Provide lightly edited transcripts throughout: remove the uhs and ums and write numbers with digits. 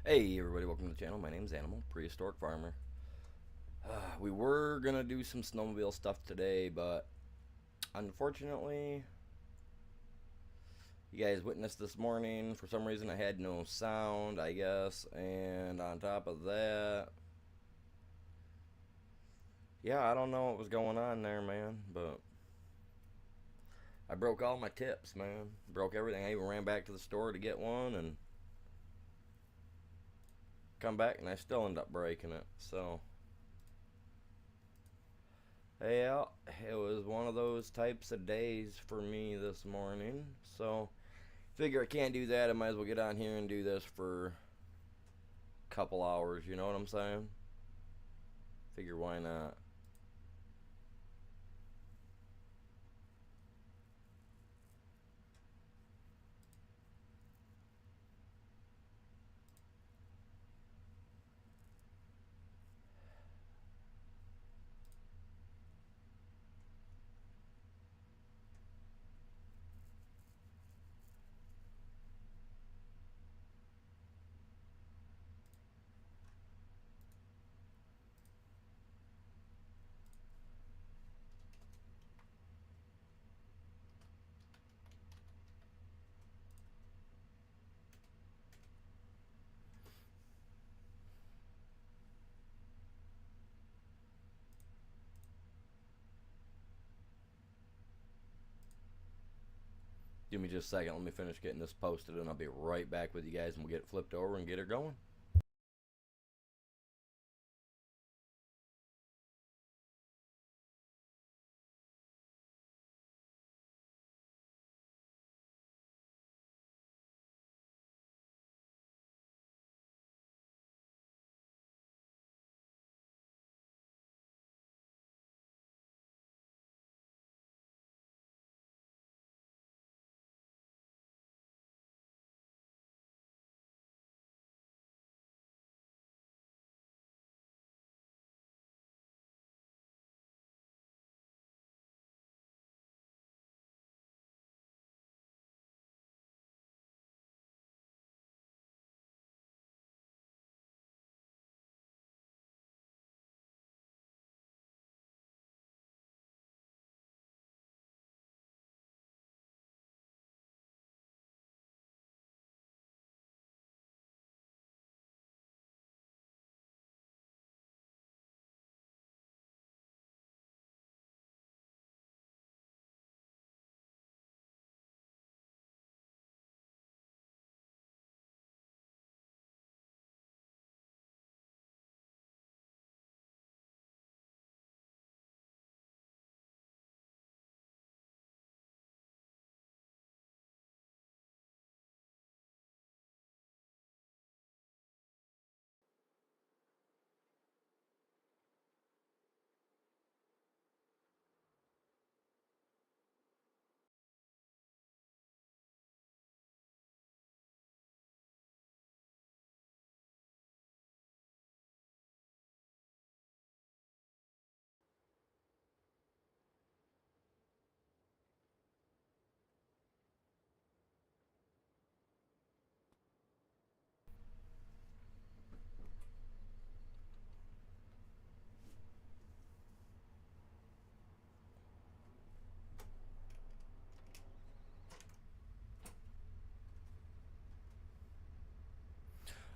Hey everybody, welcome to the channel. My name's Animal, Prehistoric Farmer. We were gonna do some snowmobile stuff today, but unfortunately, you guys witnessed this morning. For some reason, I had no sound, I guess, and on top of that, yeah, I don't know what was going on there, man, but I broke all my tips, man. Broke everything. I even ran back to the store to get one and come back, and I still ended up breaking it, so. Yeah, it was one of those types of days for me this morning. So, figure I can't do that. I might as well get on here and do this for a couple hours. You know what I'm saying? Figure why not? Give me just a second. Let me finish getting this posted, and I'll be right back with you guys, and we'll get it flipped over and get her going.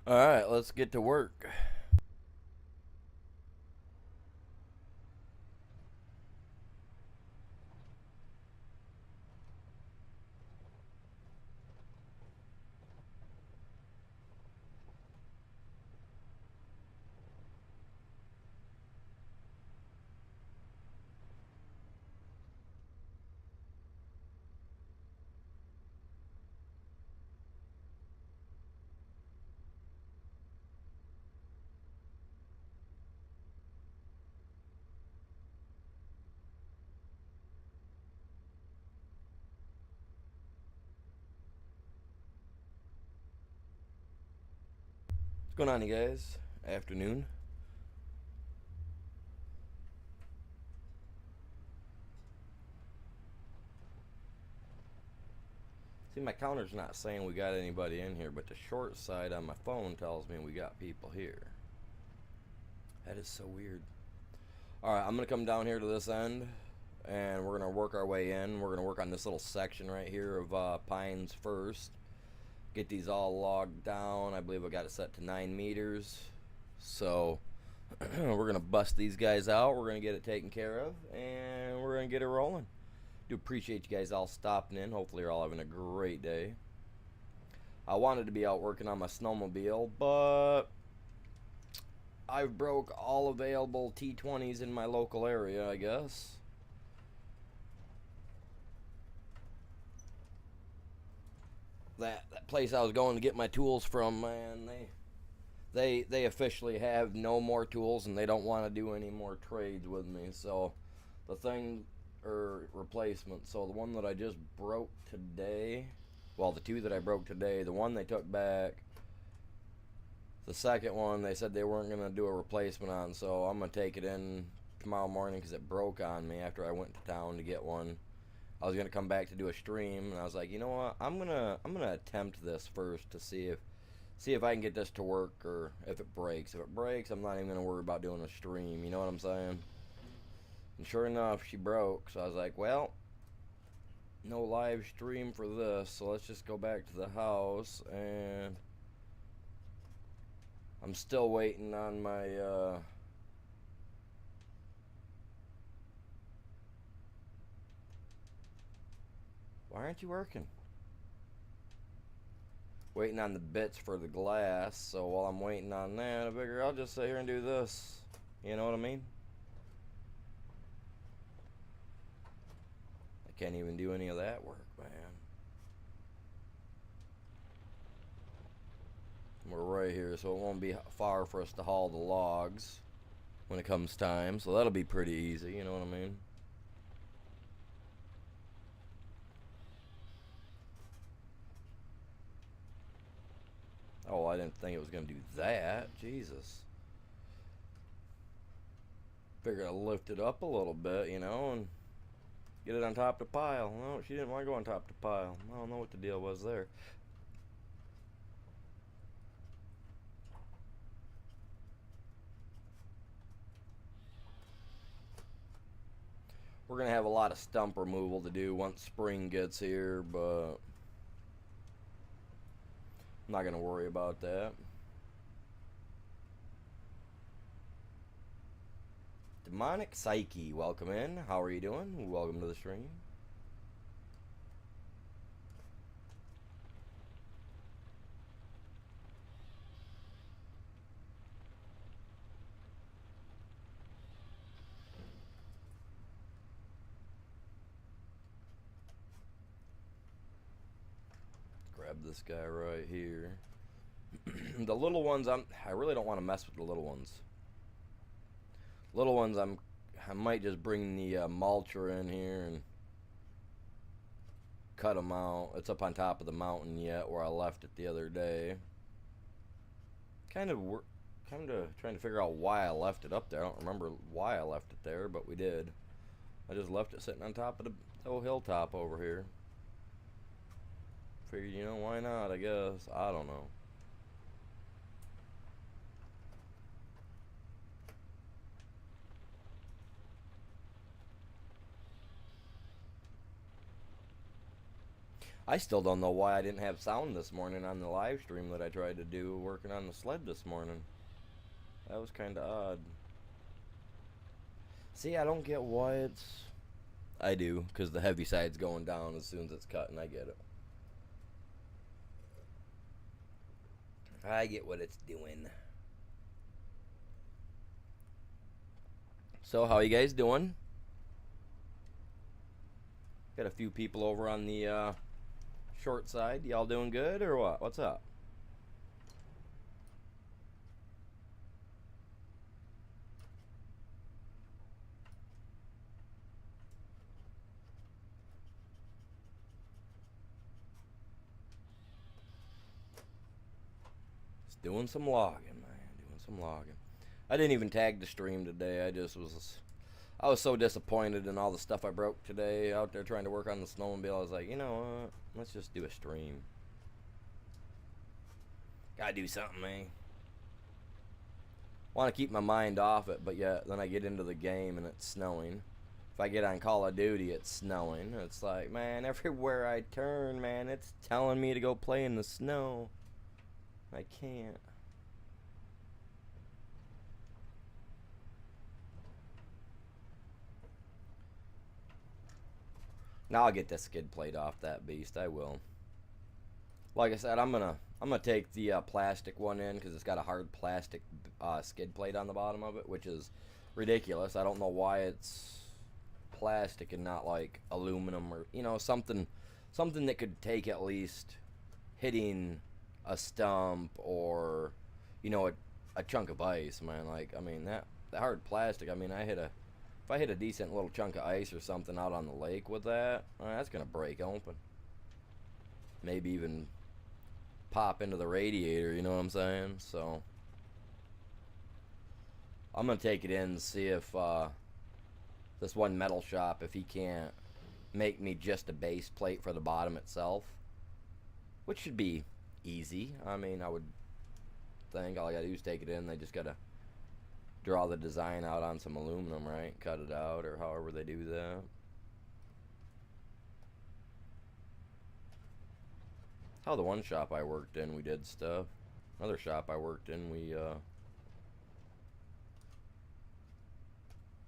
All right, let's get to work. What's going on, you guys? Afternoon. See, my counter's not saying we got anybody in here, but the short side on my phone tells me we got people here. That is so weird. Alright, I'm going to come down here to this end, and we're going to work our way in. We're going to work on this little section right here of pines first. Get these all logged down. I believe I got it set to 9 meters. So, we're going to bust these guys out. We're going to get it taken care of, and we're going to get it rolling. Do appreciate you guys all stopping in. Hopefully you're all having a great day. I wanted to be out working on my snowmobile, but I've broke all available T20s in my local area, I guess. That place I was going to get my tools from, man, they officially have no more tools, and they don't want to do any more trades with me. So the thing, or replacement, so the one that I just broke today, well, the two that I broke today, the one they took back, the second one they said they weren't going to do a replacement on, so I'm going to take it in tomorrow morning because it broke on me after I went to town to get one. I was going to come back to do a stream, and I was like, you know what, I'm gonna attempt this first to see if I can get this to work, or if it breaks. If it breaks, I'm not even going to worry about doing a stream, you know what I'm saying? And sure enough, she broke, so I was like, well, no live stream for this, so let's just go back to the house. And I'm still waiting on my why aren't you working? Waiting on the bits for the glass, so while I'm waiting on that, I figure I'll just sit here and do this, you know what I mean? Can't even do any of that work, man. We're right here, so it won't be far for us to haul the logs when it comes time, so that'll be pretty easy, you know what I mean? Oh, I didn't think it was going to do that. Jesus. Figured I'd lift it up a little bit, you know, and get it on top of the pile. No, she didn't want to go on top of the pile. I don't know what the deal was there. We're going to have a lot of stump removal to do once spring gets here, but I'm not going to worry about that. Demonic Psyche, welcome in. How are you doing? Welcome to the stream. Grab this guy right here. The little ones, I really don't want to mess with the little ones. Little ones, I might just bring the mulcher in here and cut them out. It's up on top of the mountain yet, where I left it the other day. Kind of trying to figure out why I left it up there. I don't remember why I left it there, but we did. I just left it sitting on top of the whole hilltop over here. Figured, you know, why not, I guess. I don't know. I still don't know why I didn't have sound this morning on the live stream that I tried to do working on the sled this morning. That was kind of odd. See, I don't get why it's... I do, because the heavy side's going down as soon as it's cut, and I get it. I get what it's doing. So, how you guys doing? Got a few people over on the short side. Y'all doing good or what? What's up? Just doing some logging, man. Doing some logging. I didn't even tag the stream today. I I was so disappointed in all the stuff I broke today out there trying to work on the snowmobile. I was like, you know what? Let's just do a stream. Gotta do something, man. Want to keep my mind off it, but yet then I get into the game and it's snowing. If I get on Call of Duty, it's snowing. It's like, man, everywhere I turn, man, it's telling me to go play in the snow. I can't. Now I'll get the skid plate off that beast. I will. Like I said, I'm gonna take the plastic one in because it's got a hard plastic skid plate on the bottom of it, which is ridiculous. I don't know why it's plastic and not like aluminum or something that could take at least hitting a stump or a chunk of ice, man. Like, I mean, that hard plastic, I mean, if I hit a decent little chunk of ice or something out on the lake with that, that's gonna break open. Maybe even pop into the radiator, you know what I'm saying? So I'm gonna take it in and see if this one metal shop, if he can't make me just a base plate for the bottom itself, which should be easy. I mean, I would think all I gotta do is take it in. They just gotta draw the design out on some aluminum, right? Cut it out, or however they do that. How the one shop I worked in, we did stuff. Another shop I worked in, we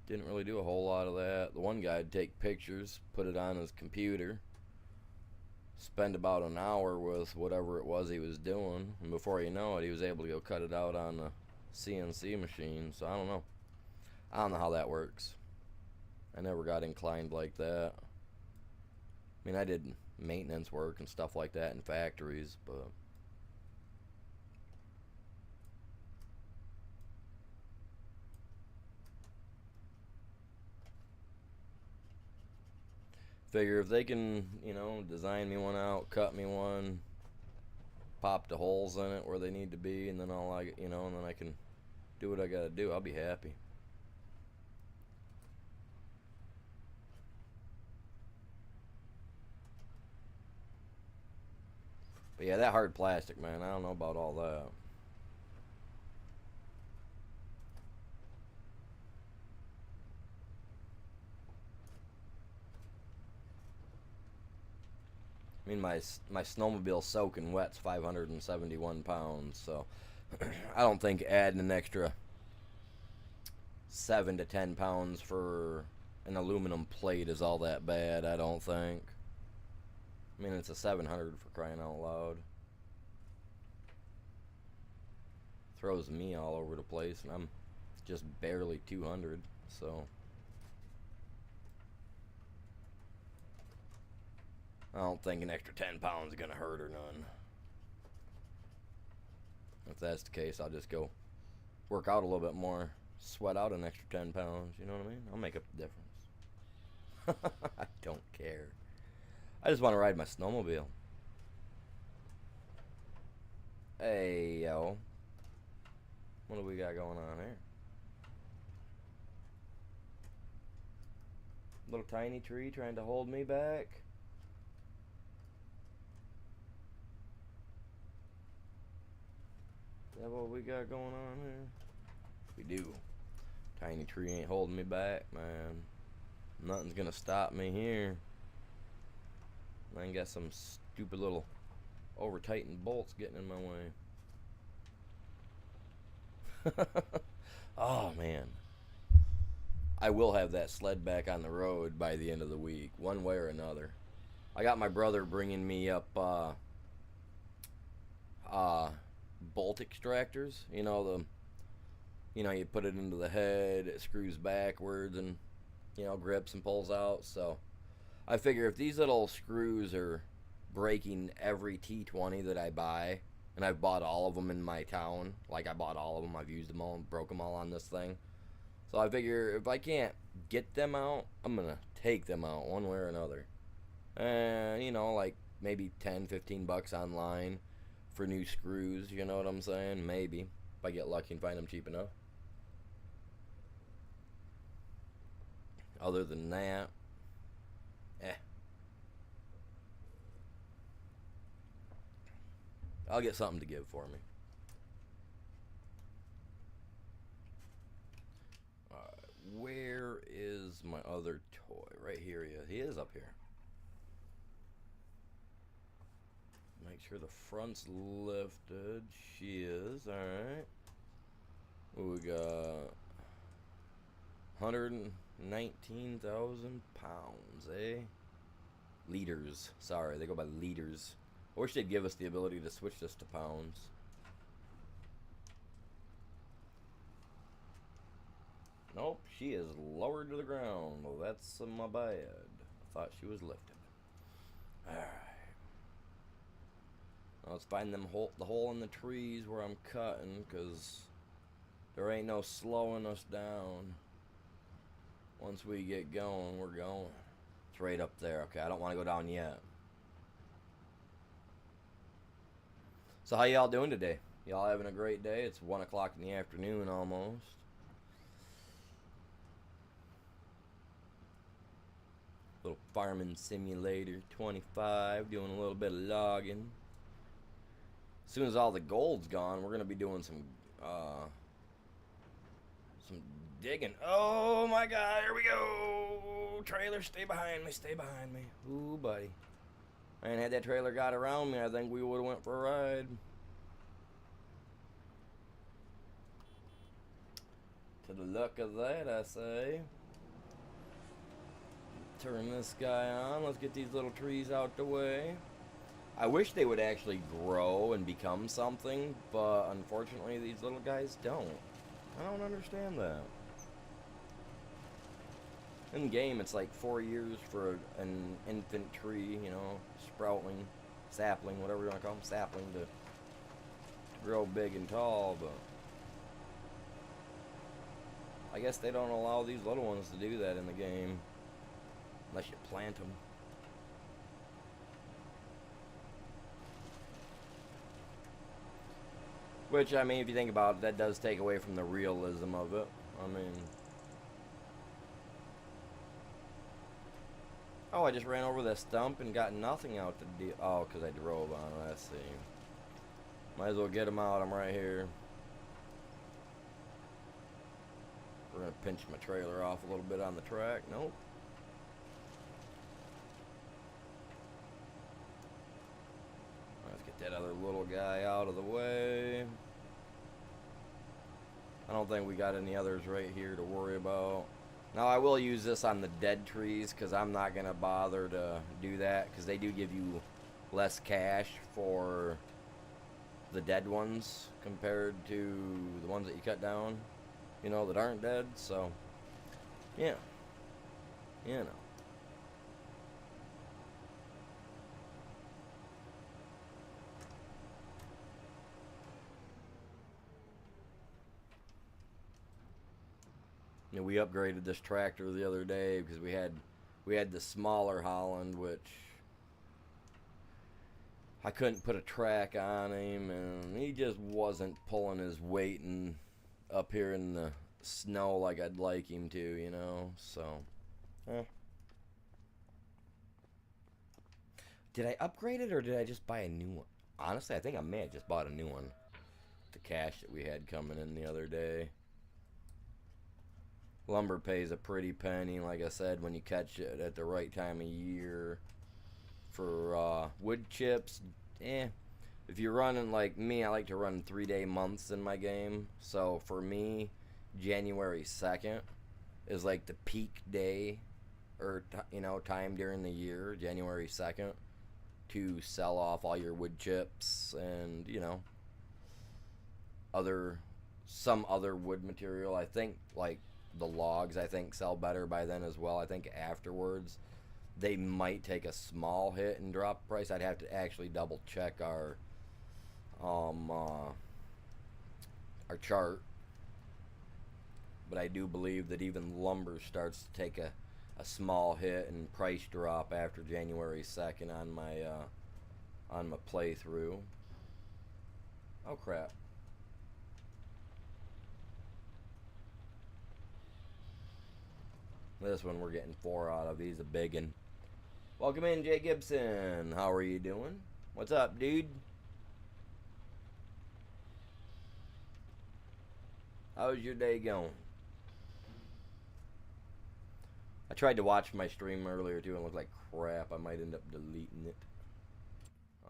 didn't really do a whole lot of that. The one guy'd take pictures, put it on his computer, spend about an hour with whatever it was he was doing, and before you know it, he was able to go cut it out on the CNC machine. So I don't know how that works. I never got inclined like that. I mean, I did maintenance work and stuff like that in factories, but figure if they can, design me one out, cut me one, pop the holes in it where they need to be, and then and then I can do what I gotta do, I'll be happy. But yeah, that hard plastic, man, I don't know about all that. I mean, my snowmobile soaking wet's 571 pounds, so I don't think adding an extra 7 to 10 pounds for an aluminum plate is all that bad, I don't think. I mean, it's a 700 for crying out loud. Throws me all over the place, and I'm just barely 200, so I don't think an extra 10 pounds is gonna hurt or none. If that's the case, I'll just go work out a little bit more, sweat out an extra 10 pounds, you know what I mean? I'll make up the difference. I don't care. I just want to ride my snowmobile. Hey, yo. What do we got going on here? Little tiny tree trying to hold me back. Is that what we got going on here? We do. Tiny tree ain't holding me back, man. Nothing's gonna stop me here. I ain't got some stupid little over-tightened bolts getting in my way. Oh, man. I will have that sled back on the road by the end of the week, one way or another. I got my brother bringing me up bolt extractors. You put it into the head, it screws backwards and, grips and pulls out. So I figure if these little screws are breaking every T20 that I buy, and I've bought all of them in my town, like I bought all of them, I've used them all and broke them all on this thing. So I figure if I can't get them out, I'm going to take them out one way or another. And, like maybe 10, 15 bucks online for new screws, you know what I'm saying? Maybe, if I get lucky and find them cheap enough. Other than that, eh. I'll get something to give for me. Where is my other toy? Right here he is. He is up here. Make sure the front's lifted. She is. Alright. We got 119,000 pounds, eh? Liters. Sorry, they go by liters. I wish they'd give us the ability to switch this to pounds. Nope, she is lowered to the ground. Well, that's my bad. I thought she was lifted. Alright. Now let's find the hole in the trees where I'm cutting, because there ain't no slowing us down. Once we get going, we're going. It's right up there. Okay, I don't want to go down yet. So how y'all doing today? Y'all having a great day? It's 1 o'clock in the afternoon almost. Little farming simulator 25, doing a little bit of logging. As soon as all the gold's gone, we're gonna be doing some digging. Oh my God, here we go! Trailer, stay behind me, stay behind me. Ooh, buddy. And had that trailer got around me, I think we would have went for a ride. To the luck of that, I say. Turn this guy on. Let's get these little trees out the way. I wish they would actually grow and become something, but unfortunately these little guys don't. I don't understand that. In game, it's like 4 years for an infant tree, you know, sprouting, sapling, whatever you want to call them, sapling, to grow big and tall, but I guess they don't allow these little ones to do that in the game, unless you plant them. Which, I mean, if you think about it, that does take away from the realism of it. I mean... Oh, I just ran over the stump and got nothing out the deal. Oh, because I drove on it. Let's see. Might as well get them out. I'm right here. We're going to pinch my trailer off a little bit on the track. Nope. Let's get that other little guy out of the way. I don't think we got any others right here to worry about. Now, I will use this on the dead trees, because I'm not going to bother to do that, because they do give you less cash for the dead ones compared to the ones that you cut down, you know, that aren't dead. So, yeah. You know. You know, we upgraded this tractor the other day because we had the smaller Holland, which I couldn't put a track on him, and he just wasn't pulling his weight up here in the snow like I'd like him to, you know. So, did I upgrade it or did I just buy a new one? Honestly, I think I may have just bought a new one. The cash that we had coming in the other day. Lumber pays a pretty penny, like I said, when you catch it at the right time of year. For wood chips, if you're running like me, I like to run 3-day months in my game. So for me, January 2nd is like the peak day, or you know, time during the year, January 2nd, to sell off all your wood chips and, you know, some other wood material. I think like the logs, I think, sell better by then as well. I think afterwards they might take a small hit and drop price. I'd have to actually double check our chart, but I do believe that even lumber starts to take a small hit and price drop after January 2nd on my playthrough. Oh crap. This one we're getting 4 out of. He's a big one. Welcome in, Jay Gibson. How are you doing? What's up, dude? How's your day going? I tried to watch my stream earlier too and it looked like crap. I might end up deleting it.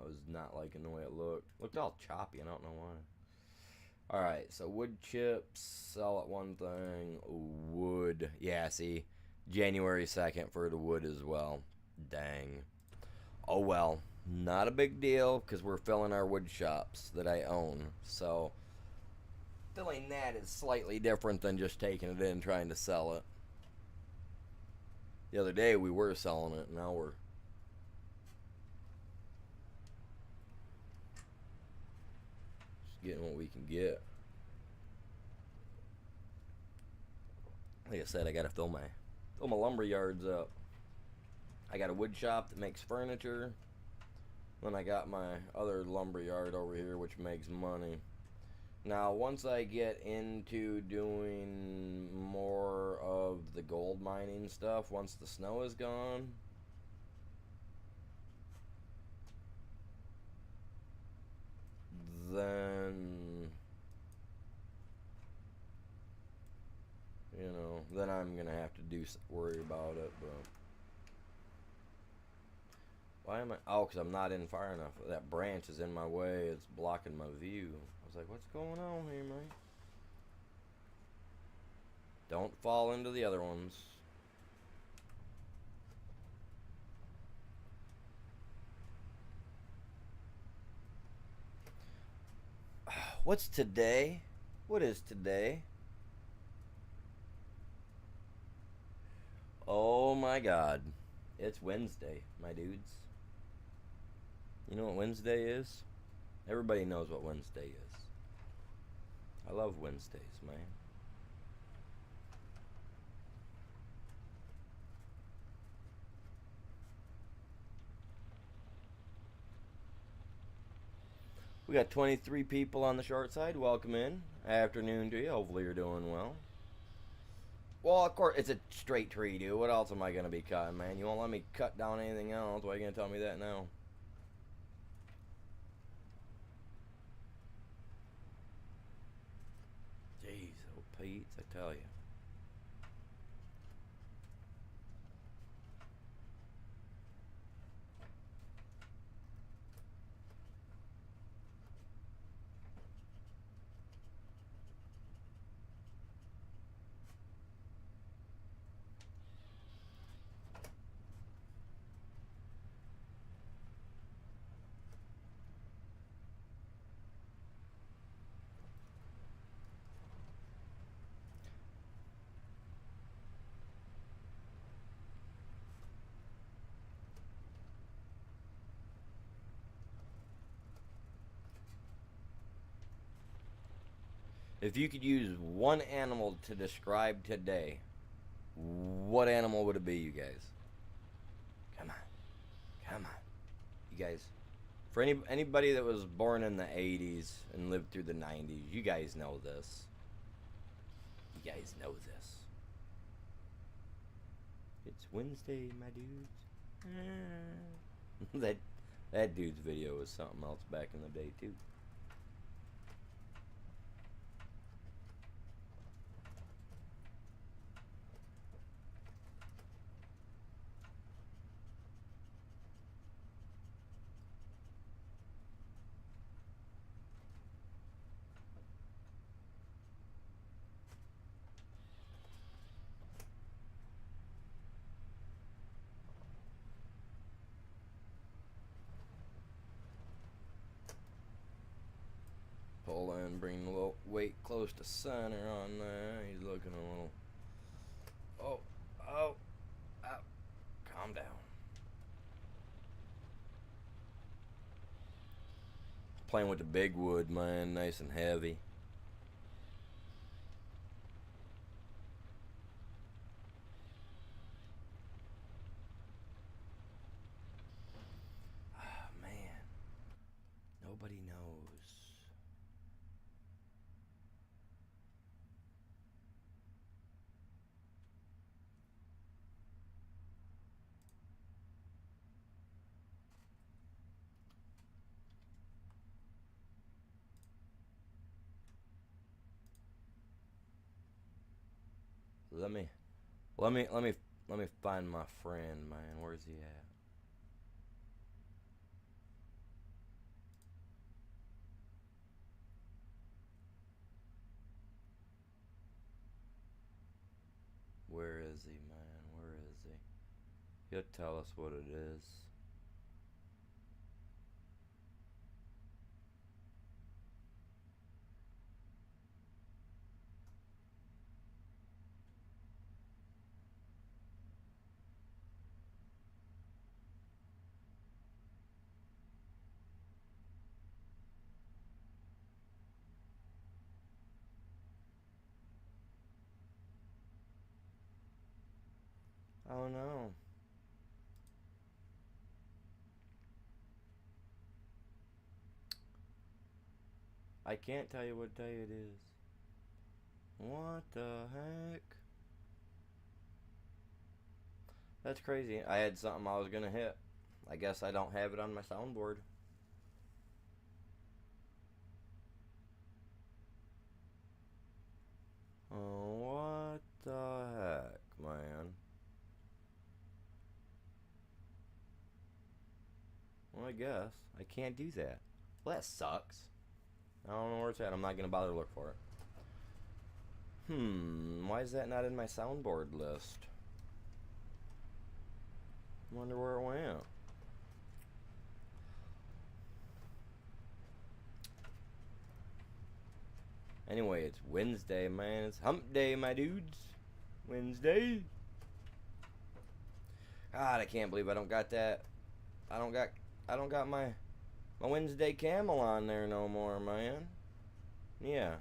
I was not liking the way it looked. Looked all choppy. I don't know why. Alright, so wood chips, sell at one thing. Wood. Yeah, see. January 2nd for the wood as well. Dang. Oh well. Not a big deal because we're filling our wood shops that I own. So, filling that is slightly different than just taking it in and trying to sell it. The other day we were selling it, now we're just getting what we can get. Like I said, I gotta fill my lumber yards up. I got a wood shop that makes furniture. Then I got my other lumber yard over here which makes money. Now, once I get into doing more of the gold mining stuff, once the snow is gone, then, you know, then I'm gonna have to worry about it. But why am I? Oh, because I'm not in far enough. That branch is in my way. It's blocking my view. I was like, what's going on here, man? Don't fall into the other ones. What's today? What is today? Oh my god. It's Wednesday, my dudes. You know what Wednesday is? Everybody knows what Wednesday is. I love Wednesdays, man. We got 23 people on the short side. Welcome in. Afternoon to you. Hopefully you're doing well. Well, of course, it's a straight tree, dude. What else am I going to be cutting, man? You won't let me cut down anything else. Why are you going to tell me that now? Jeez, oh Pete, I tell you. If you could use one animal to describe today, what animal would it be, you guys? Come on. Come on. You guys. For anybody that was born in the 80s and lived through the 90s, you guys know this. You guys know this. It's Wednesday, my dudes. that dude's video was something else back in the day, too. Pull in, bring the little weight close to center on there. He's looking a little. Oh, calm down. Playing with the big wood, man, nice and heavy. Ah, man. Nobody knows. Let me, let me, let me, let me find my friend, man. Where's he at? Where is he, man? Where is he? He'll tell us what it is. Oh no. I can't tell you what day it is. What the heck? That's crazy. I had something I was gonna hit. I guess I don't have it on my soundboard. Oh, what the heck, man? Well, I guess. I can't do that. Well, that sucks. I don't know where it's at. I'm not gonna bother to look for it. Why is that not in my soundboard list? Wonder where it went. Anyway, it's Wednesday, man. It's hump day, my dudes. Wednesday. God, I can't believe I don't got that. I don't got my Wednesday camel on there no more, man. Yeah.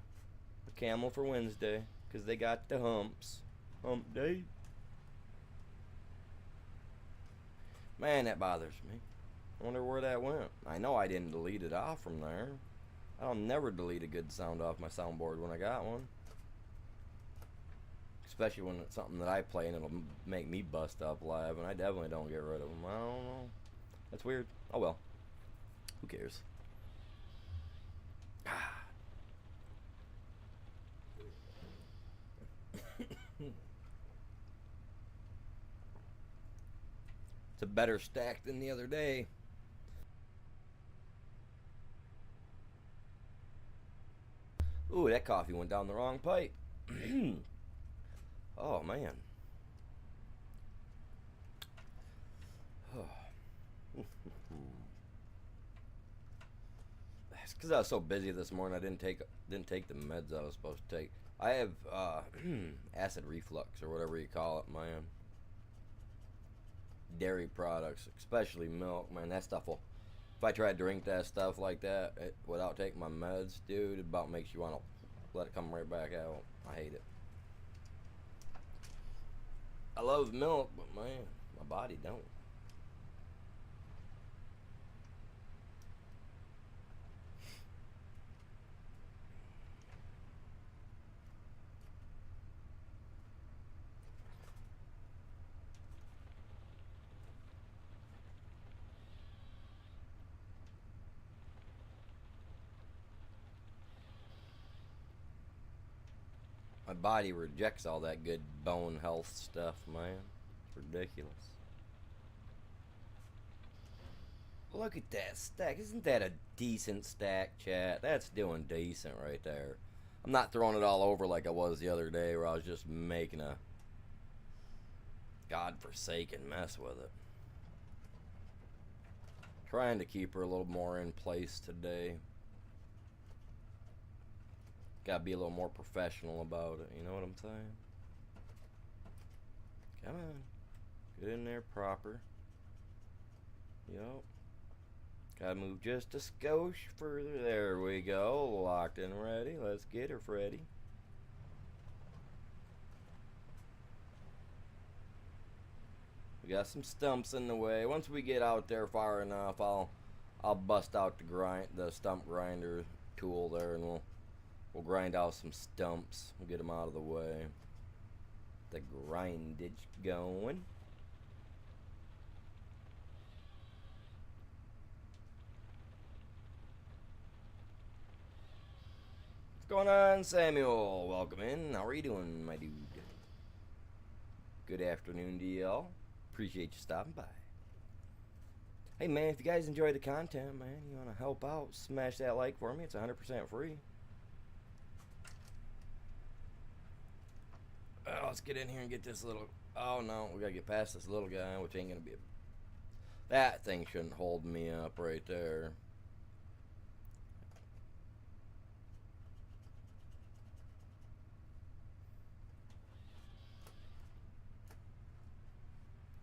A camel for Wednesday. Because they got the humps. Hump day. Man, that bothers me. I wonder where that went. I know I didn't delete it off from there. I'll never delete a good sound off my soundboard when I got one. Especially when it's something that I play and it'll make me bust up live, and I definitely don't get rid of them. I don't know. That's weird. Oh well. Who cares? It's a better stack than the other day. Ooh, that coffee went down the wrong pipe. Oh, man. It's because I was so busy this morning. I didn't take the meds I was supposed to take. I have acid reflux or whatever you call it, man. Dairy products, especially milk, man. That stuff will. If I try to drink that stuff like that without taking my meds, dude, it about makes you want to let it come right back out. I hate it. I love milk, but man, my body don't. My body rejects all that good bone health stuff, man. It's ridiculous. Look at that stack. Isn't that a decent stack, chat? That's doing decent right there. I'm not throwing it all over like I was the other day where I was just making a godforsaken mess with it. Trying to keep her a little more in place today. Gotta be a little more professional about it, you know what I'm saying? Come on. Get in there proper. Yup. Gotta move just a skosh further. There we go. Locked and ready. Let's get her, Freddy. We got some stumps in the way. Once we get out there far enough, I'll bust out the stump grinder tool there, and we'll grind out some stumps. We'll get them out of the way. The grindage going. What's going on, Samuel? Welcome in. How are you doing, my dude? Good afternoon to y'all. Appreciate you stopping by. Hey man, if you guys enjoy the content, man, you want to help out, smash that like for me. It's 100% free. Let's get in here and get this little... Oh no, we gotta get past this little guy, which ain't gonna be a... That thing shouldn't hold me up right there.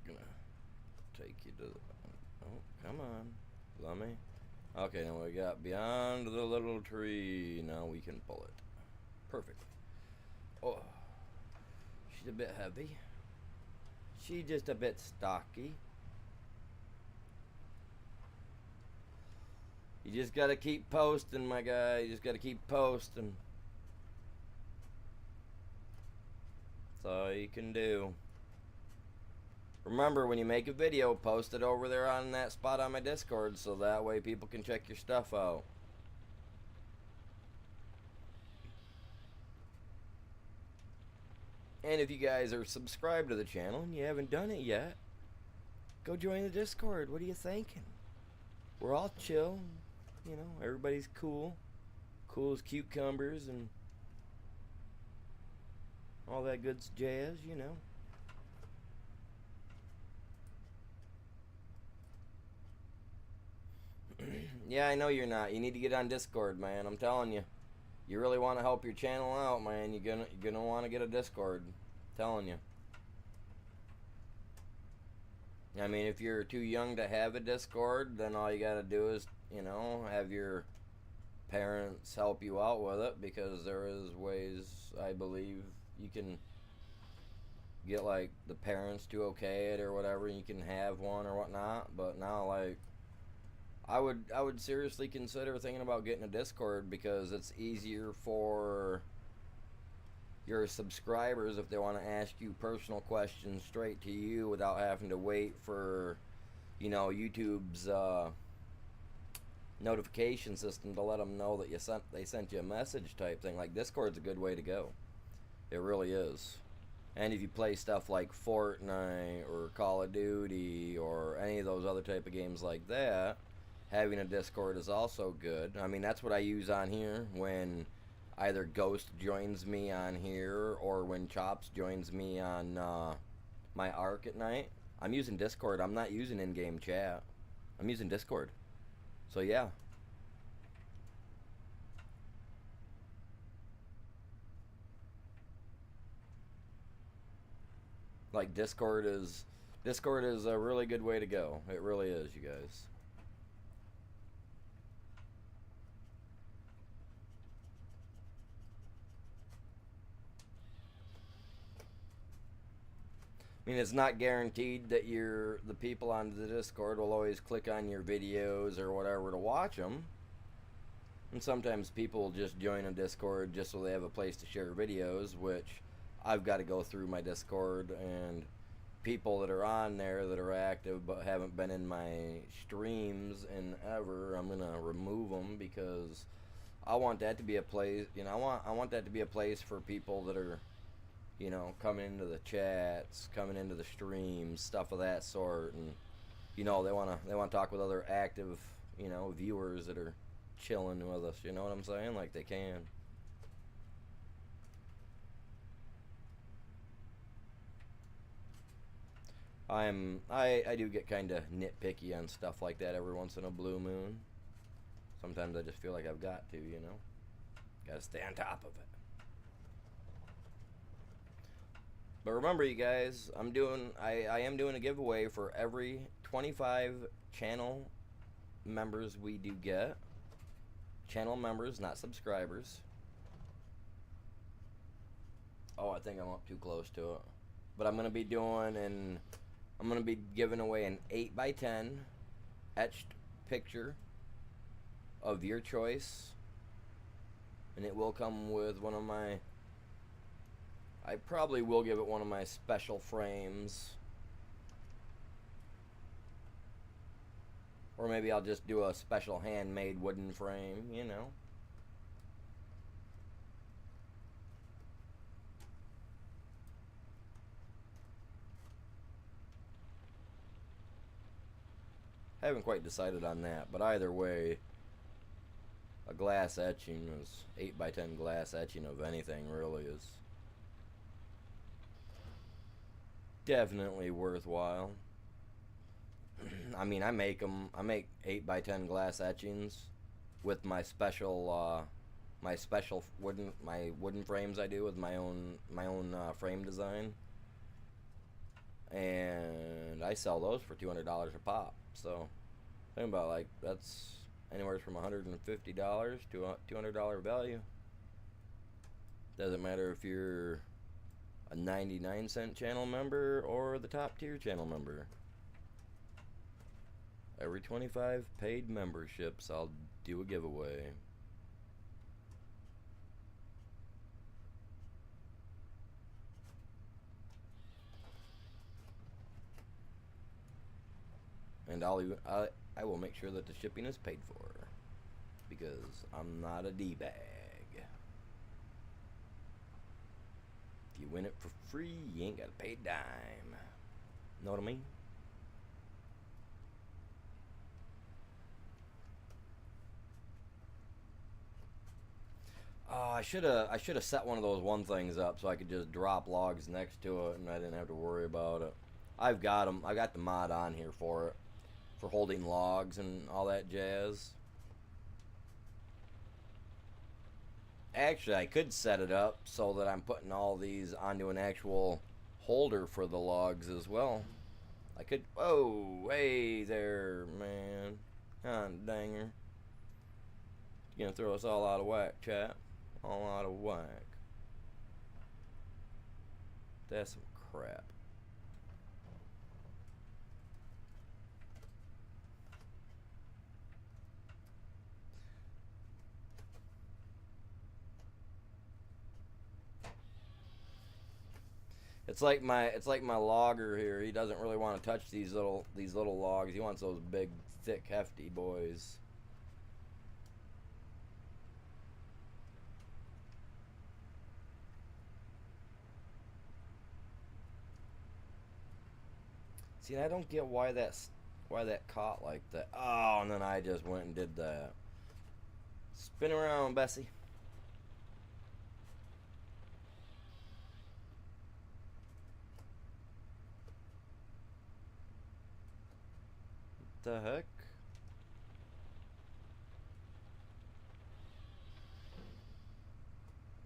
Gonna take you to the... Oh, come on. Let me... Okay, now we got beyond the little tree. Now we can pull it. Perfect. Oh, she's a bit heavy. She's just a bit stocky. You just gotta keep posting, my guy. You just gotta keep posting. That's all you can do. Remember, when you make a video, post it over there on that spot on my Discord, so that way people can check your stuff out. And if you guys are subscribed to the channel and you haven't done it yet, go join the Discord. What are you thinking? We're all chill. You know, everybody's cool. Cool as cucumbers and all that good jazz, you know. Yeah, I know you're not. You need to get on Discord, man. I'm telling you. You really want to help your channel out, man. You're gonna want to get a Discord. I'm telling you. I mean, if you're too young to have a Discord, then all you gotta do is, you know, have your parents help you out with it, because there is ways, I believe, you can get like the parents to okay it or whatever. You can have one or whatnot. But now, like, I would seriously consider thinking about getting a Discord, because it's easier for your subscribers if they want to ask you personal questions straight to you without having to wait for, you know, YouTube's notification system to let them know that they sent you a message type thing. Like, Discord's a good way to go. It really is. And if you play stuff like Fortnite or Call of Duty or any of those other type of games like that, having a Discord is also good. I mean, that's what I use on here when either Ghost joins me on here or when Chops joins me on my Ark at night. I'm using Discord. I'm not using in-game chat. I'm using Discord. So yeah. Like, Discord is a really good way to go. It really is, you guys. I mean, it's not guaranteed that the people on the Discord will always click on your videos or whatever to watch them. And sometimes people will just join a Discord just so they have a place to share videos, which I've got to go through my Discord, and people that are on there that are active but haven't been in my streams in ever, I'm gonna remove them, because I want that to be a place, you know, I want that to be a place for people that are, you know, coming into the chats, coming into the streams, stuff of that sort, and, you know, they wanna talk with other active, you know, viewers that are chilling with us, you know what I'm saying? Like, they can. I do get kind of nitpicky on stuff like that every once in a blue moon. Sometimes I just feel like I've got to, you know. Gotta stay on top of it. But remember, you guys, I am doing a giveaway for every 25 channel members we do get. Channel members, not subscribers. Oh, I think I'm up too close to it. But I'm gonna be giving away an 8x10 etched picture of your choice, and it will come with one of my, I probably will give it one of my special frames, or maybe I'll just do a special handmade wooden frame, you know. I haven't quite decided on that, but either way, a glass etching is 8x10 glass etching of anything really is definitely worthwhile. I mean, I make 8x10 glass etchings with my special wooden frames I do with my own frame design, and I sell those for $200 a pop. So think about, like, that's anywhere from $150 to a $200 value. Doesn't matter if you're a 99-cent channel member or the top tier channel member. Every 25 paid memberships, I'll do a giveaway. And I will make sure that the shipping is paid for, because I'm not a D-bag. If you win it for free, you ain't got to pay a dime. Know what I mean? Oh, I should have set one of those one things up so I could just drop logs next to it and I didn't have to worry about it. I've got them. I got the mod on here for it, for holding logs and all that jazz. Actually, I could set it up so that I'm putting all these onto an actual holder for the logs as well. I could. Whoa, hey there, man. God danger. You're gonna throw us all out of whack, chat. All out of whack. That's some crap. It's like my logger here. He doesn't really want to touch these little logs. He wants those big, thick, hefty boys. See, I don't get why that caught like that. Oh, and then I just went and did that. Spin around, Bessie. What the heck?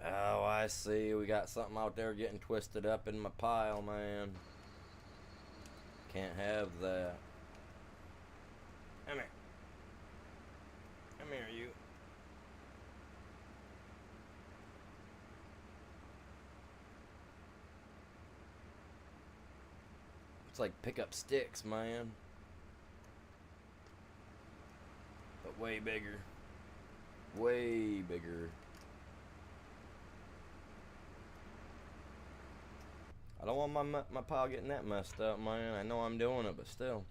Oh, I see. We got something out there getting twisted up in my pile, man. Can't have that. Come here. Come here, you. It's like pick up sticks, man. But way bigger. Way bigger. I don't want my pile getting that messed up, man. I know I'm doing it, but still.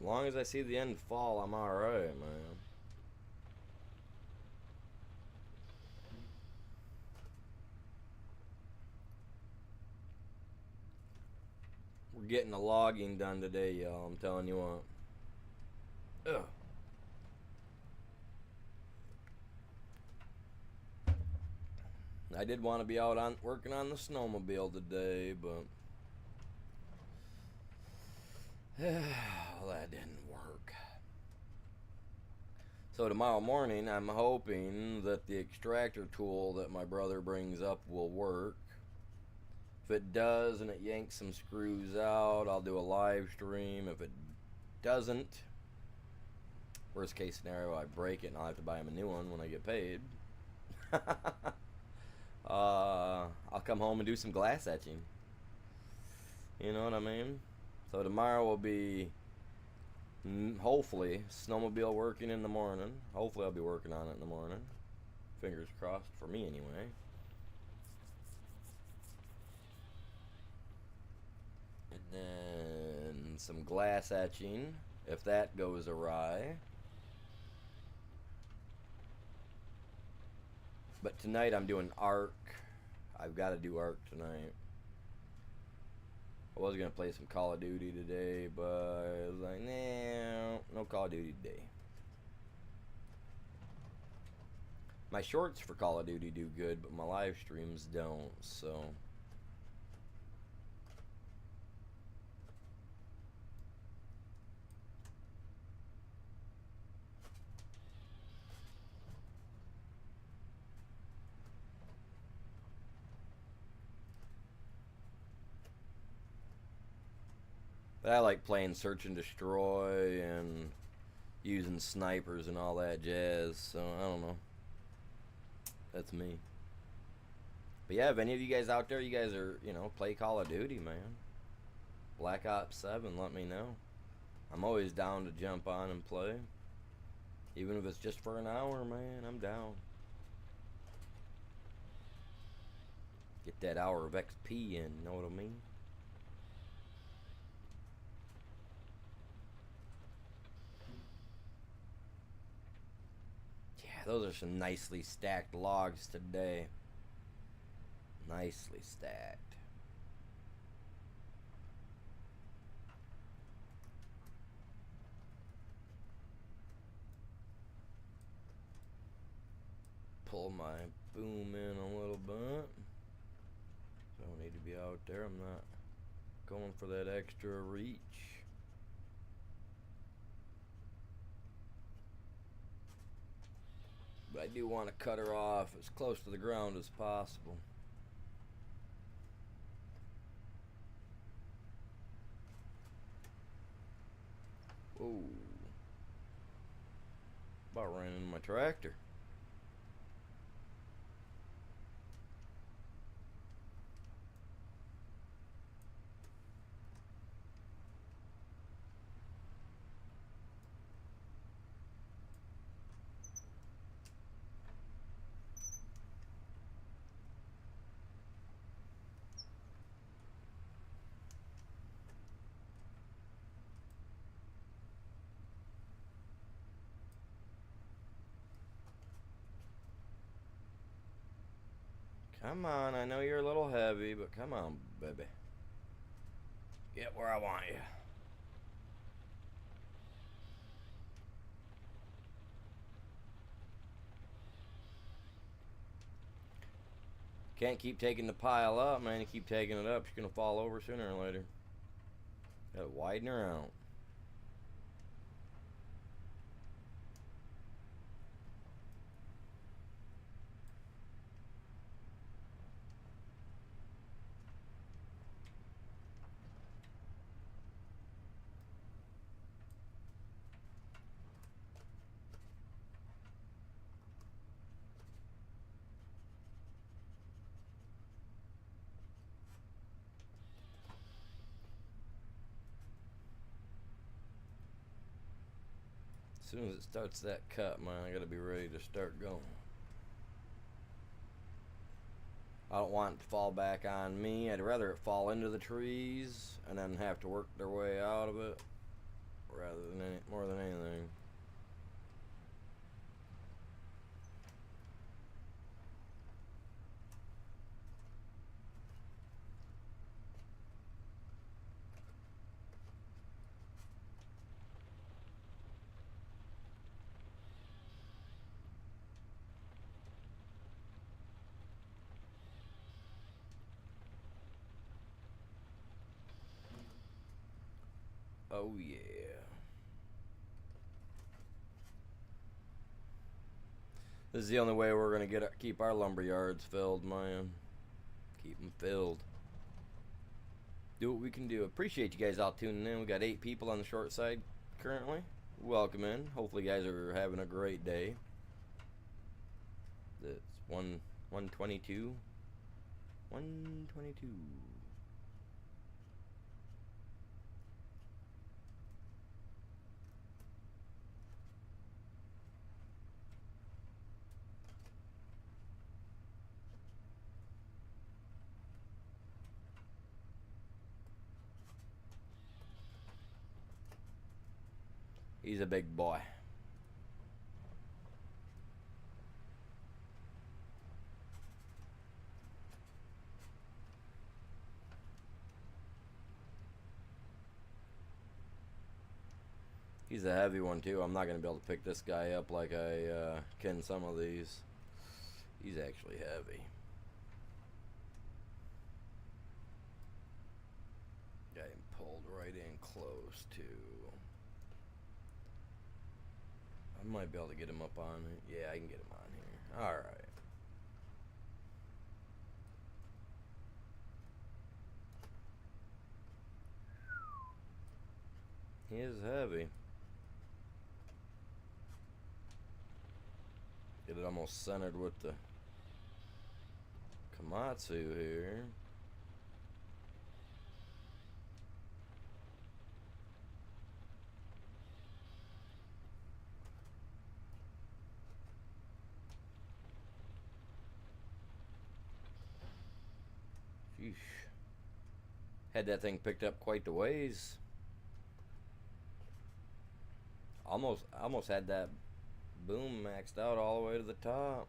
As long as I see the end fall, I'm alright, man. We're getting the logging done today, y'all. I'm telling you what. Ugh. I did want to be out on working on the snowmobile today, but well, that didn't work. So tomorrow morning, I'm hoping that the extractor tool that my brother brings up will work. If it does and it yanks some screws out, I'll do a live stream. If it doesn't, worst case scenario, I break it and I'll have to buy him a new one when I get paid. I'll come home and do some glass etching. You know what I mean? So tomorrow will be, hopefully, snowmobile working in the morning. Hopefully I'll be working on it in the morning. Fingers crossed for me anyway. And then some glass etching, if that goes awry. But tonight I'm doing Ark. I've got to do Ark tonight. I was going to play some Call of Duty today, but I was like, nah, no Call of Duty today. My shorts for Call of Duty do good, but my live streams don't, so... But I like playing Search and Destroy and using snipers and all that jazz, so I don't know. That's me. But yeah, if any of you guys out there, you guys are, you know, play Call of Duty, man. Black Ops 7, let me know. I'm always down to jump on and play. Even if it's just for an hour, man, I'm down. Get that hour of XP in, know what I mean? Those are some nicely stacked logs today. Nicely stacked. Pull my boom in a little bit. Don't need to be out there. I'm not going for that extra reach. But I do want to cut her off as close to the ground as possible. Whoa. About ran into my tractor. Come on, I know you're a little heavy, but come on, baby. Get where I want you. Can't keep taking the pile up, man. You keep taking it up, she's gonna fall over sooner or later. Gotta widen her out. As soon as it starts that cut, man, I gotta be ready to start going. I don't want it to fall back on me. I'd rather it fall into the trees and then have to work their way out of it, rather than more than anything. Oh yeah. This is the only way we're gonna keep our lumber yards filled, man. Keep them filled. Do what we can do. Appreciate you guys all tuning in. We got 8 people on the short side currently. Welcome in. Hopefully you guys are having a great day. It's 122. 122. He's a big boy. He's a heavy one too. I'm not going to be able to pick this guy up like I can some of these. He's actually heavy. Got him pulled right in close too. I might be able to get him up on it. Yeah, I can get him on here. Alright. He is heavy. Get it almost centered with the Komatsu here. Sheesh. Had that thing picked up quite the ways. Almost had that boom maxed out all the way to the top.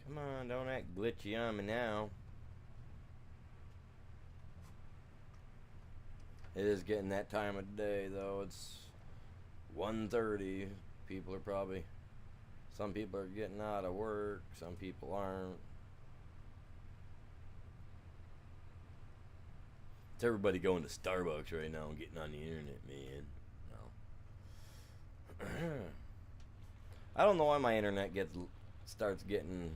Come on, don't act glitchy on me now. It is getting that time of day though. It's 1:30. People are probably, some people are getting out of work, some people aren't. It's everybody going to Starbucks right now and getting on the internet, man. No. I don't know why my internet starts getting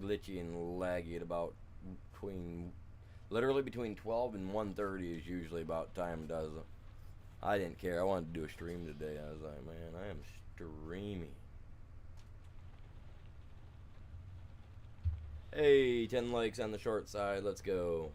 glitchy and laggy at about literally between 12 and 1:30 is usually about time does it. I didn't care. I wanted to do a stream today. I was like, man, I am streaming. Hey, 10 likes on the short side. Let's go.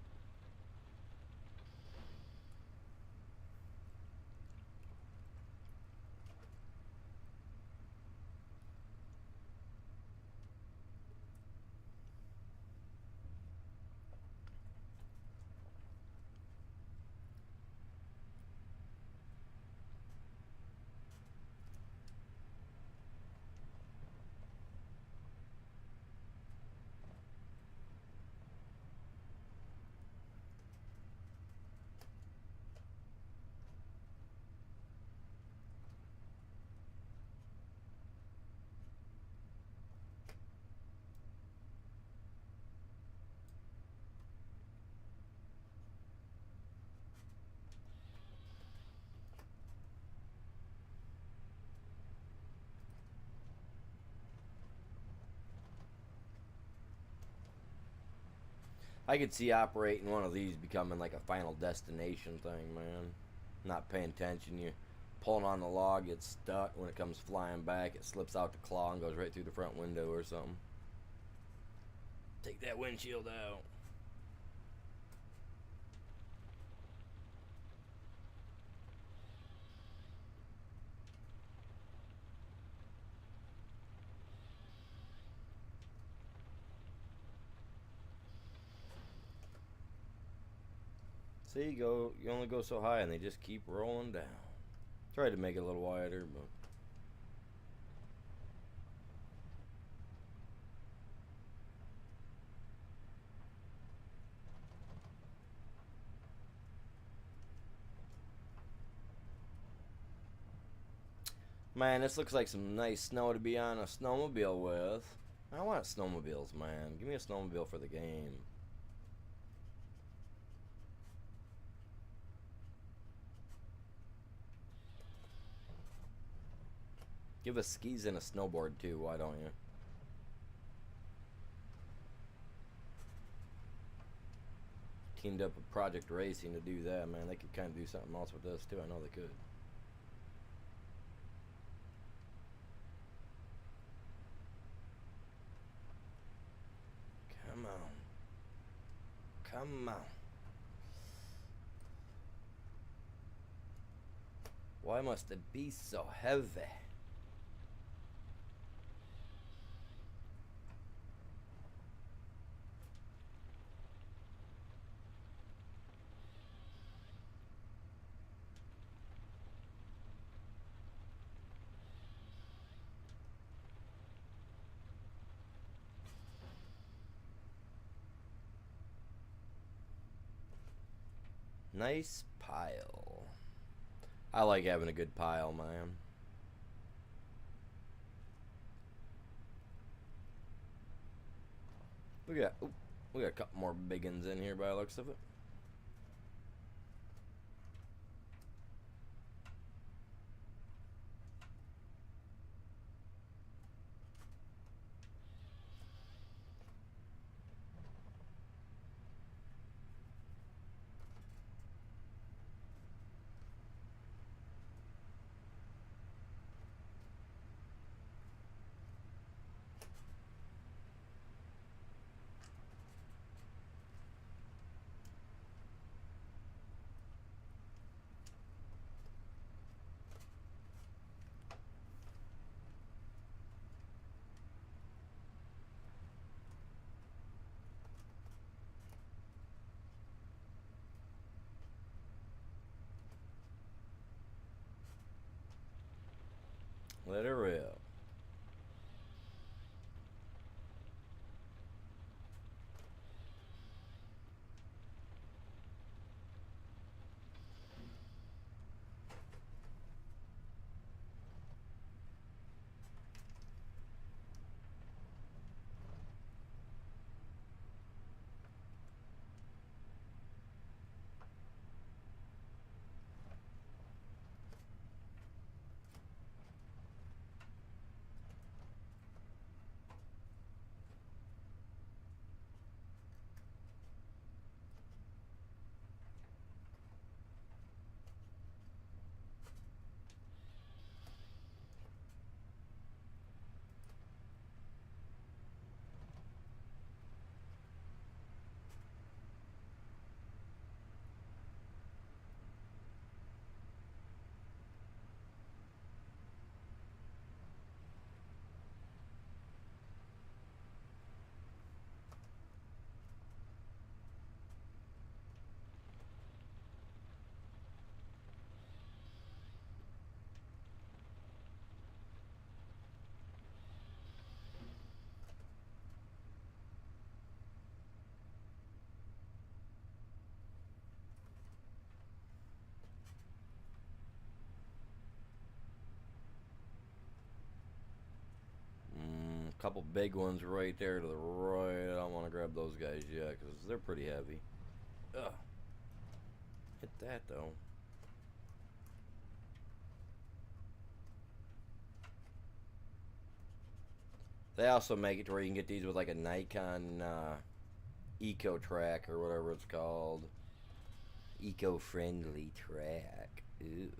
I could see operating one of these becoming like a final destination thing, man. Not paying attention, you pulling on the log, gets stuck. When it comes flying back, it slips out the claw and goes right through the front window or something. Take that windshield out. See, you only go so high and they just keep rolling down. Tried to make it a little wider, but Man, this looks like some nice snow to be on a snowmobile with. I want snowmobiles, man. Give me a snowmobile for the game. Give us skis and a snowboard too, why don't you? Teamed up with Project Racing to do that, man. They could kind of do something else with this too. I know they could. Come on. Come on. Why must it be so heavy? Nice pile. I like having a good pile, man. We got a couple more big ones in here by the looks of it. Let it rip. Couple big ones right there to the right. I don't want to grab those guys yet because they're pretty heavy. Ugh. Hit that though. They also make it to where you can get these with like a Nikon Eco Track or whatever it's called. Eco-friendly track. Ew.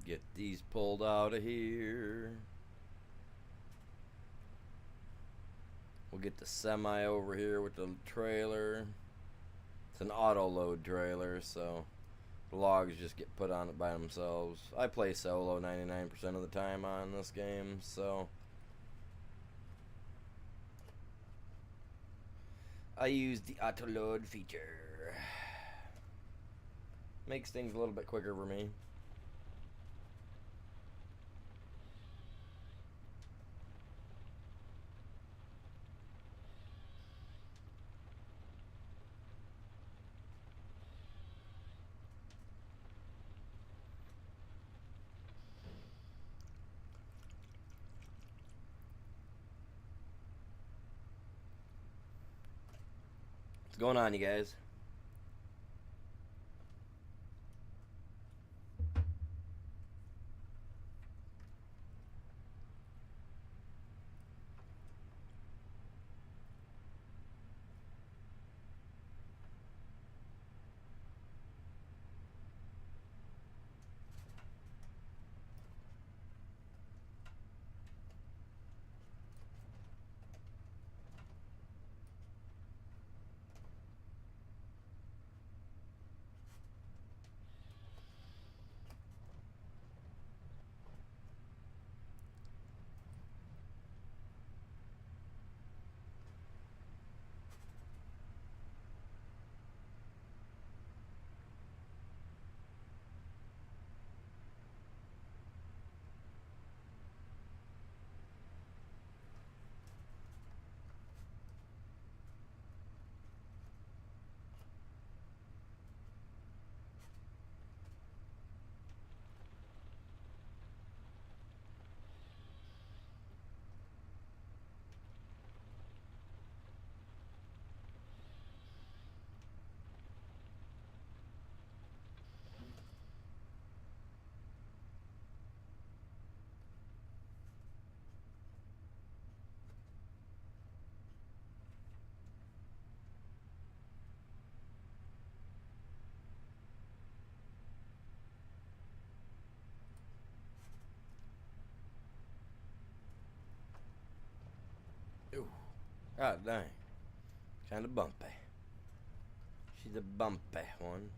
Get these pulled out of here. We'll get the semi over here with the trailer. It's an auto load trailer, so the logs just get put on it by themselves. I play solo 99% of the time on this game, so I use the auto load feature. Makes things a little bit quicker for me. What's going on, you guys? Ooh. God dang. Kinda bumpy. She's a bumpy one.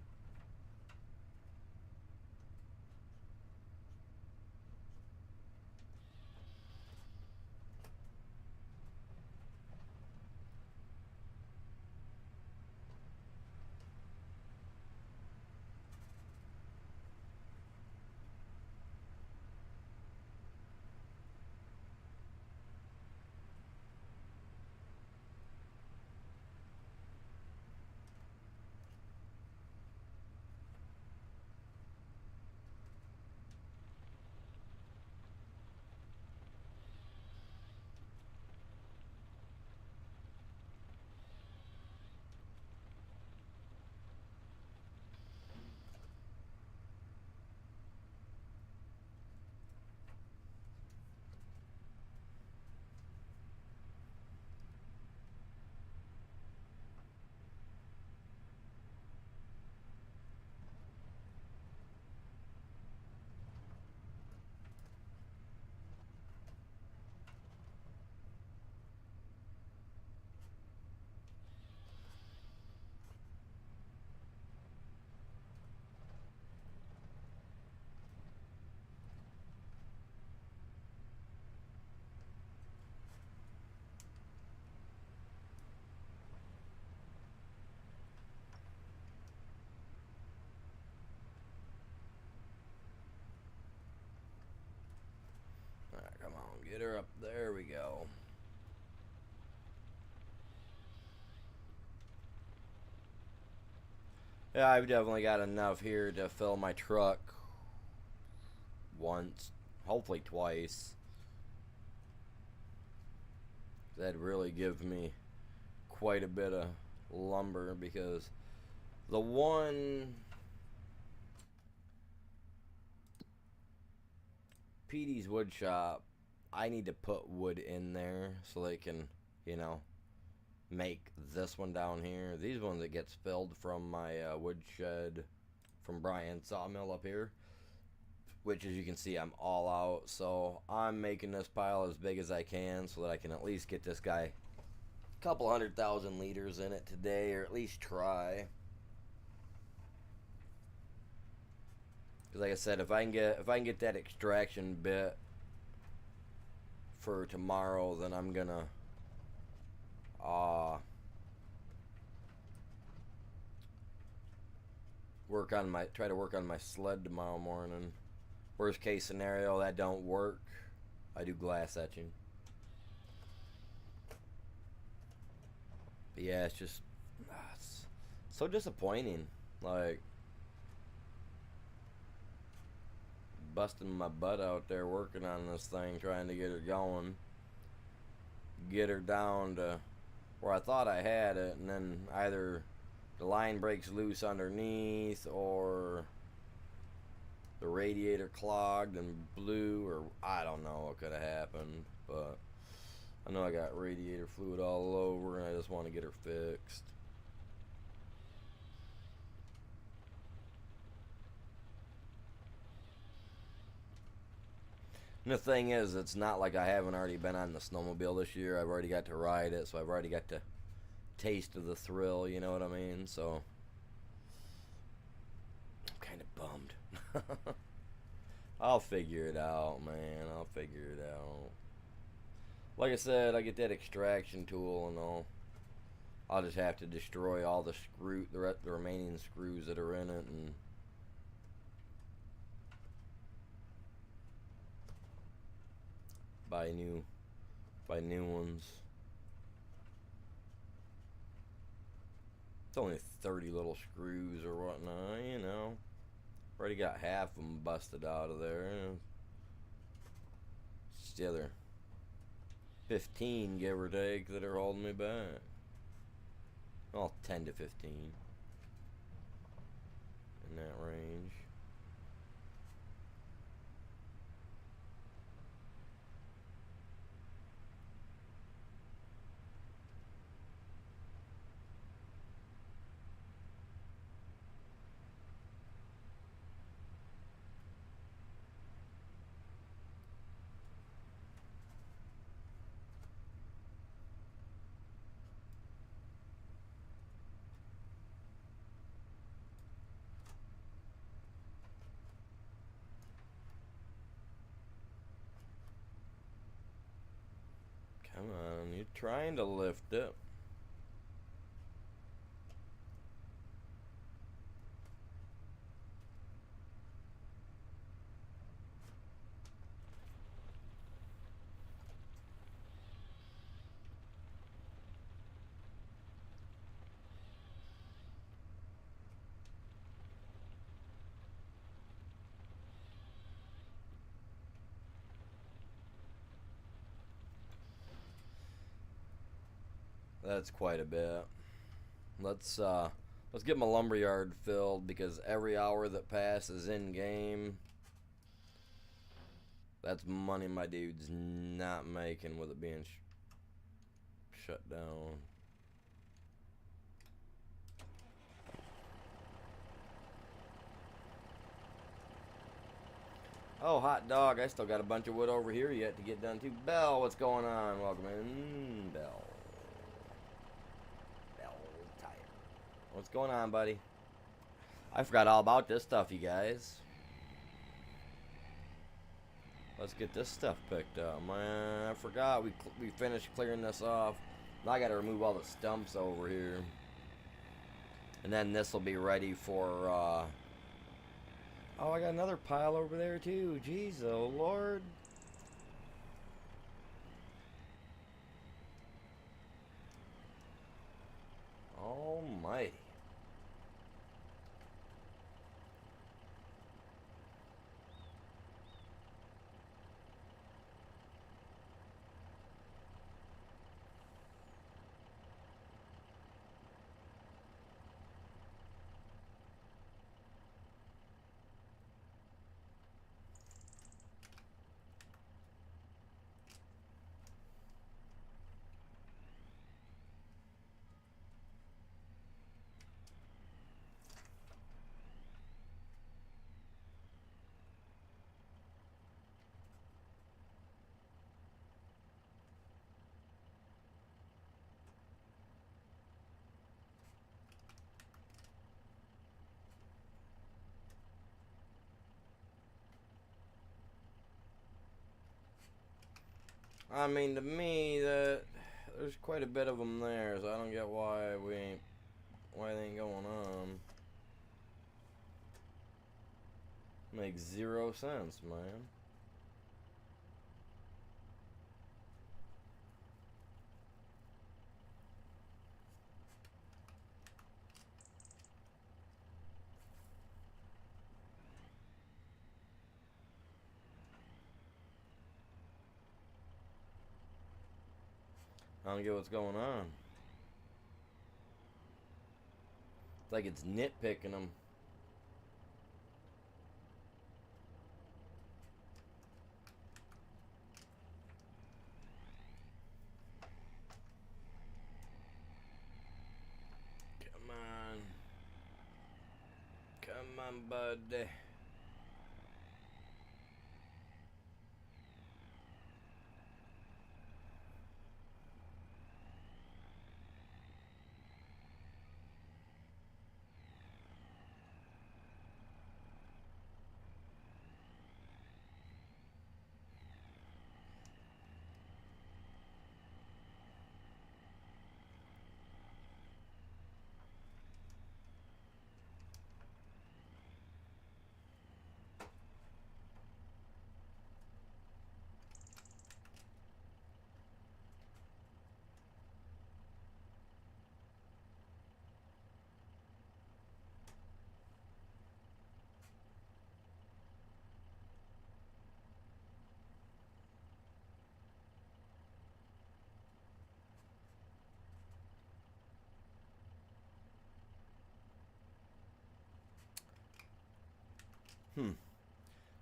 Alright, come on, get her up. There we go. Yeah, I've definitely got enough here to fill my truck once, hopefully twice. That'd really give me quite a bit of lumber, because the one Petey's wood shop, I need to put wood in there so they can, you know, make this one down here. These ones that gets filled from my wood shed from Brian's sawmill up here. which as you can see I'm all out, so I'm making this pile as big as I can so that I can at least get this guy a couple 100,000 liters in it today, or at least try. Because like I said, if I can get that extraction bit for tomorrow, then I'm gonna try to work on my sled tomorrow morning. Worst case scenario, that don't work, I do glass etching. But yeah, it's just it's so disappointing. Like, busting my butt out there working on this thing, trying to get her going, get her down to where I thought I had it, and then either the line breaks loose underneath, or the radiator clogged and blew, or I don't know what could have happened. But I know I got radiator fluid all over, and I just want to get her fixed. And the thing is, it's not like I haven't already been on the snowmobile this year. I've already got to ride it, so I've already got the taste of the thrill, you know what I mean? So I'm kind of bummed. I'll figure it out, man. I'll figure it out. Like I said, I get that extraction tool and I'll just have to destroy all the the remaining screws that are in it, and buy new ones. It's only 30 little screws or whatnot, you know. Already got half of them busted out of there. It's the other 15, give or take, that are holding me back. Well, 10 to 15. In that range. Come on, you're trying to lift it. That's quite a bit. Let's get my lumberyard filled, because every hour that passes in game, that's money my dude's not making with it being shut down. Oh, hot dog, I still got a bunch of wood over here yet to get done too. Bell, what's going on? Welcome in, Bell. What's going on, buddy? I forgot all about this stuff, you guys. Let's get this stuff picked up. Man, I forgot we finished clearing this off. Now I got to remove all the stumps over here. And then this will be ready for, oh, I got another pile over there, too. Jeez, oh, Lord. Almighty. I mean, to me, there's quite a bit of them there, so I don't get why they ain't going on. Makes zero sense, man. I don't get what's going on. It's like it's nitpicking them. Come on. Come on, buddy.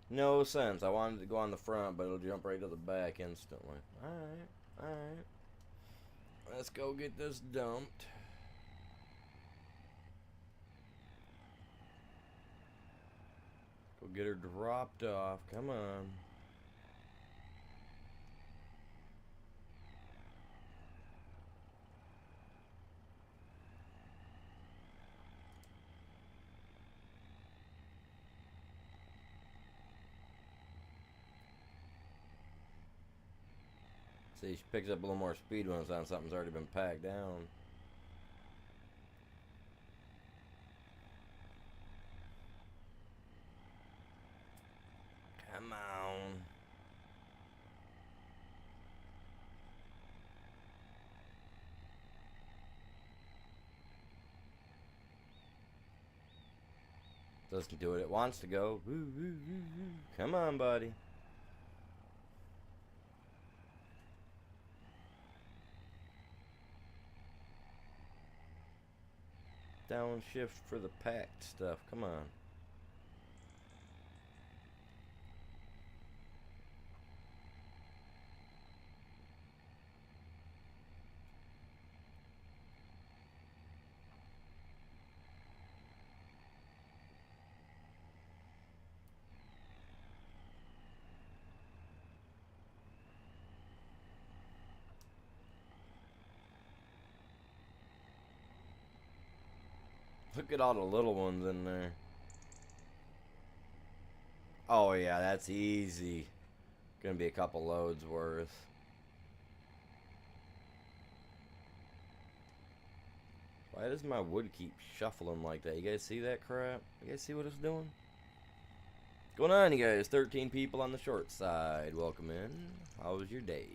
No sense. I wanted to go on the front, but it'll jump right to the back instantly. Alright, alright. Let's go get this dumped. Go get her dropped off. Come on. See, she picks up a little more speed when it's on something's already been packed down. Come on. Doesn't do what it wants to go. Woo, woo, woo, woo. Come on, buddy. Downshift for the packed stuff. Come on. Look at all the little ones in there. Oh yeah, that's easy. Gonna be a couple loads worth. Why does my wood keep shuffling like that? You guys see that crap? You guys see what it's doing? What's going on, you guys? 13 people on the short side. Welcome in. How was your day?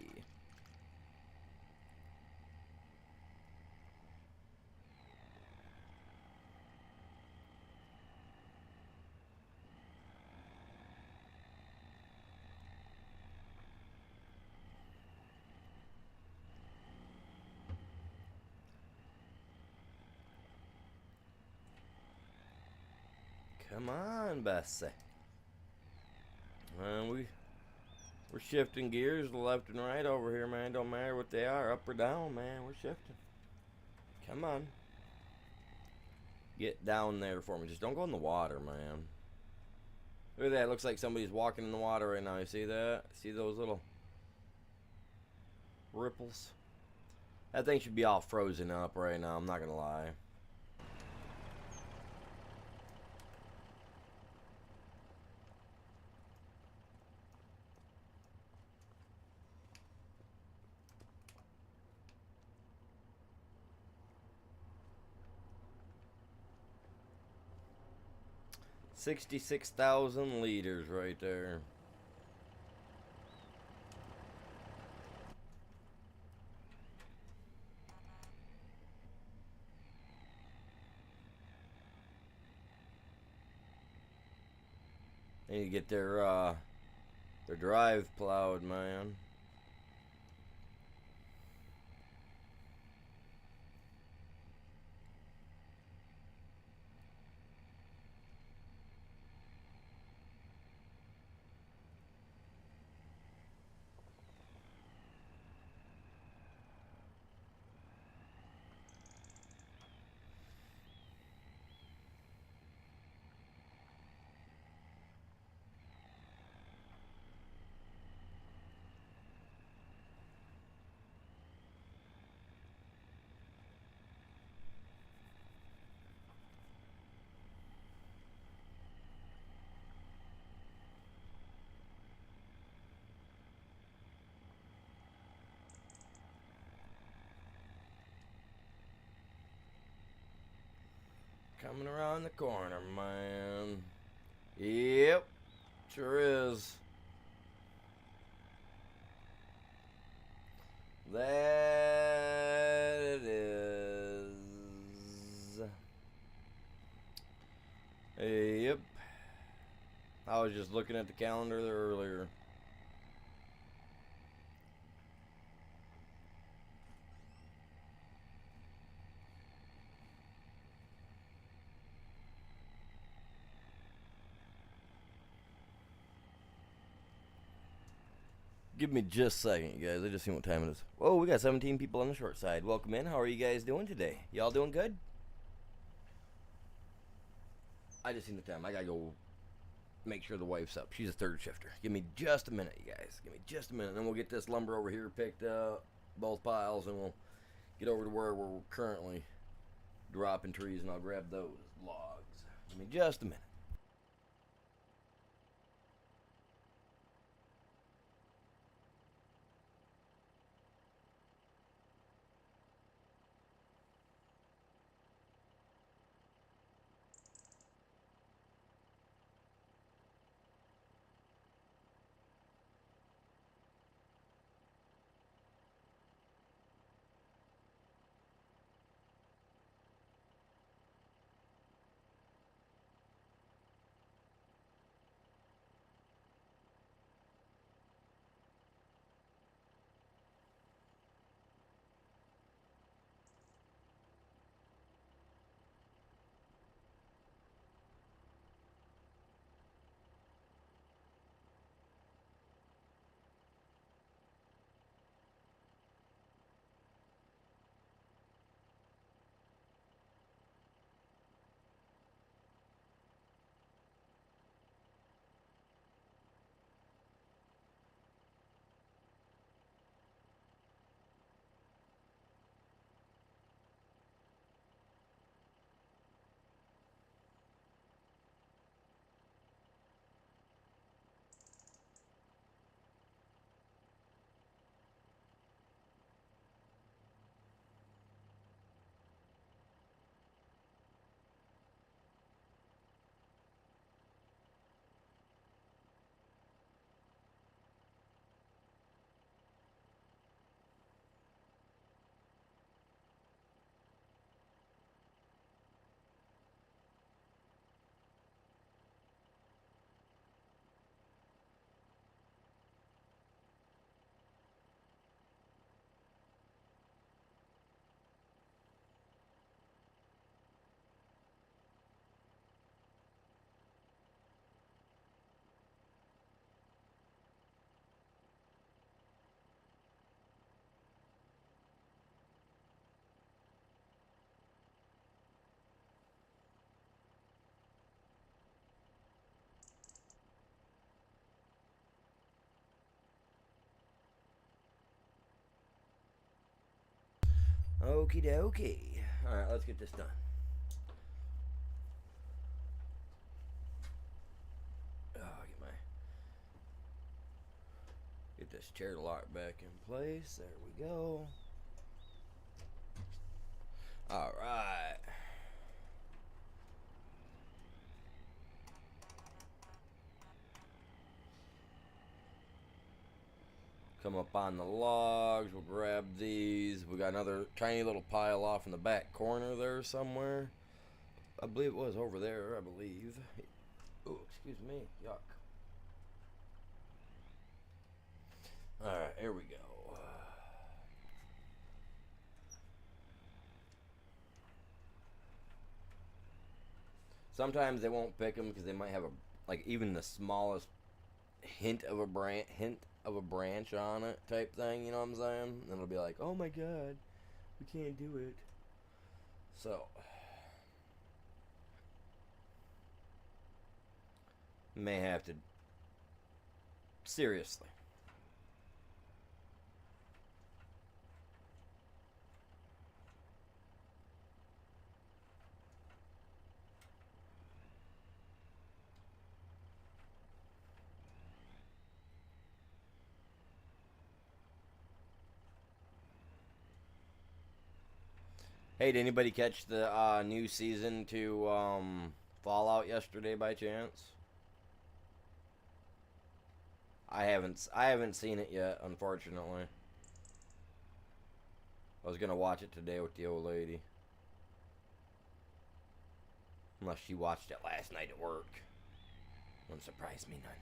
Come on, Bessie. We're shifting gears left and right over here, man. Don't matter what they are, up or down, man. We're shifting. Come on. Get down there for me. Just don't go in the water, man. Look at that. It looks like somebody's walking in the water right now. You see that? See those little ripples? That thing should be all frozen up right now. I'm not going to lie. 66,000 liters right there. They need to get their drive plowed, man. Coming around the corner, man. Yep, sure is. That it is. Yep. I was just looking at the calendar there earlier. Give me just a second, you guys. I just seen what time it is. Whoa, we got 17 people on the short side. Welcome in. How are you guys doing today? Y'all doing good? I just seen the time. I gotta go make sure the wife's up. She's a third shifter. Give me just a minute, you guys. Give me just a minute. And then we'll get this lumber over here picked up, both piles, and we'll get over to where we're currently dropping trees, and I'll grab those logs. Give me just a minute. Okie dokie. Alright, let's get this done. Get this chair locked back in place. There we go. Alright. Come up on the logs. We'll grab these. We got another tiny little pile off in the back corner there somewhere. I believe it was over there, I believe. Oh, excuse me. Yuck. Alright, here we go. Sometimes they won't pick them because they might have a, like, even the smallest hint of a branch on it type thing, you know what I'm saying? And it'll be like, oh my god, we can't do it. So may have to, seriously. Hey, did anybody catch the new season to Fallout yesterday by chance? I haven't seen it yet, unfortunately. I was gonna watch it today with the old lady. Unless she watched it last night at work. Wouldn't surprise me none.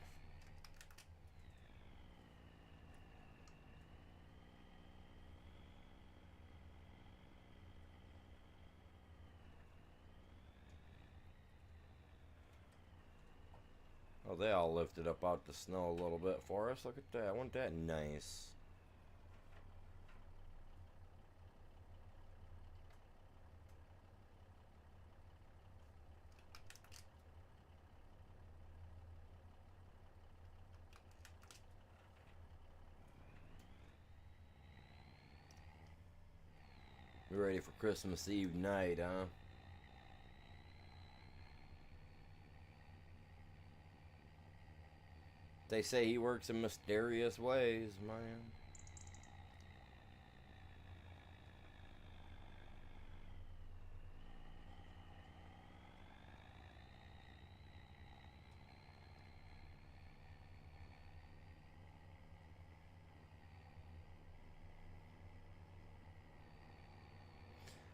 Oh, they all lifted up out the snow a little bit for us. Look at that. Wasn't that nice? We're ready for Christmas Eve night, huh? They say he works in mysterious ways, man.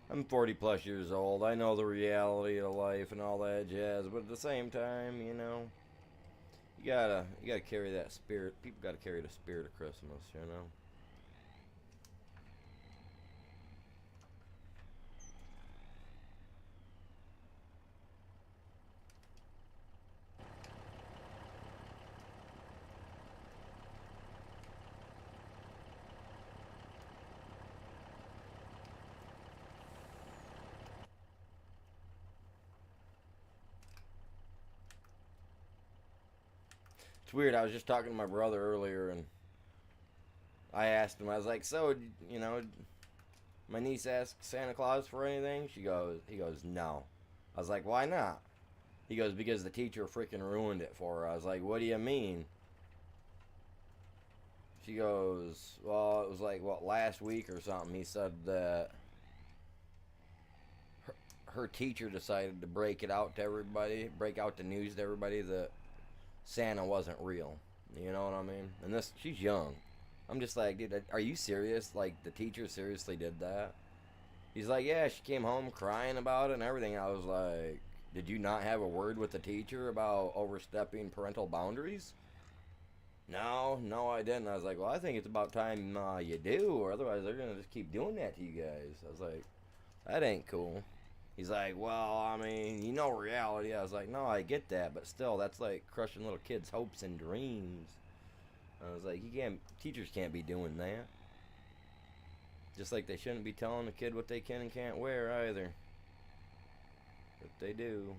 I'm 40 plus years old. I know the reality of life and all that jazz, but at the same time, you know, you gotta carry that spirit. People gotta carry the spirit of Christmas, you know. It's weird. I was just talking to my brother earlier, and I asked him. I was like, "So, you know, my niece asked Santa Claus for anything?" He goes, "No." I was like, "Why not?" He goes, "Because the teacher freaking ruined it for her." I was like, "What do you mean?" She goes, "Well, it was like, what, last week or something." He said that her teacher decided to break out the news to everybody that Santa wasn't real. You know what I mean? And she's young. I'm just like, dude, are you serious? Like, the teacher seriously did that? He's like, yeah, she came home crying about it and everything. I was like, did you not have a word with the teacher about overstepping parental boundaries? No, no, I didn't. I was like, well, I think it's about time you do, or otherwise they're going to just keep doing that to you guys. I was like, that ain't cool. He's like, well, I mean, you know reality. I was like, no, I get that, but still, that's like crushing little kids' hopes and dreams. I was like, teachers can't be doing that. Just like they shouldn't be telling a kid what they can and can't wear either. But they do.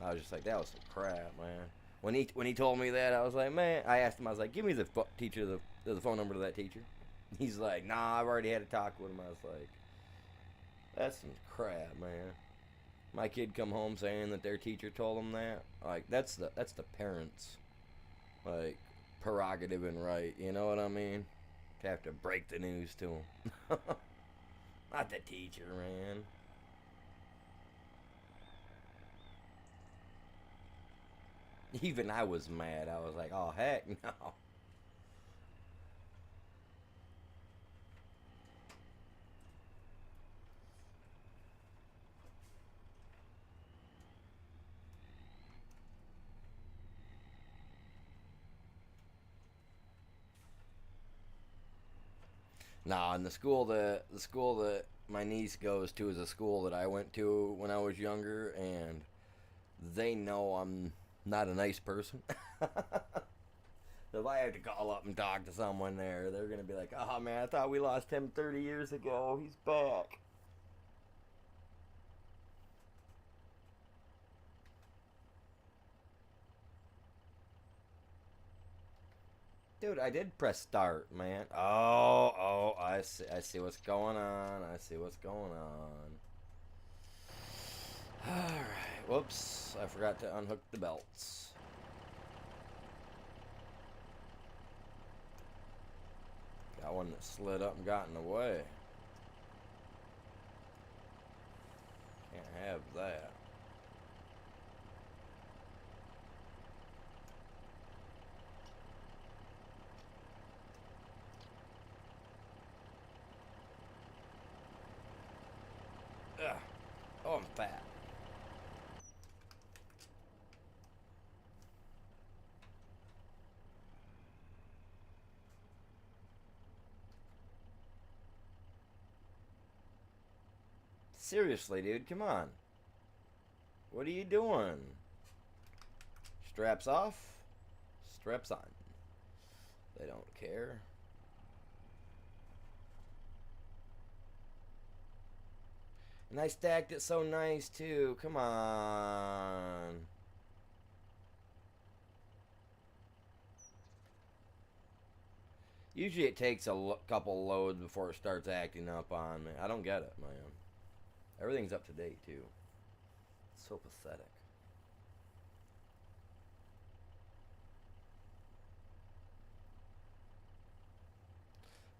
I was just like, that was some crap, man. When he told me that, I was like, man. I asked him, I was like, give me the phone number to that teacher. He's like, nah, I've already had a talk with him. I was like, that's some crap, man. My kid come home saying that their teacher told them that. Like, that's the parents, like, prerogative and right. You know what I mean? To have to break the news to them. Not the teacher, man. Even I was mad. I was like, oh, heck no. Nah, and the school that my niece goes to is a school that I went to when I was younger, and they know I'm not a nice person. So if I have to call up and talk to someone there, they're gonna be like, "Oh man, I thought we lost him 30 years ago. He's back." Dude, I did press start, man. Oh, I see what's going on. I see what's going on. All right. Whoops, I forgot to unhook the belts. Got one that slid up and got in the way. Can't have that. Ugh. Oh, I'm fat. Seriously, dude, come on. What are you doing? Straps off? Straps on. They don't care. And I stacked it so nice, too. Come on. Usually it takes a couple loads before it starts acting up on me. I don't get it, man. Everything's up to date, too. It's so pathetic.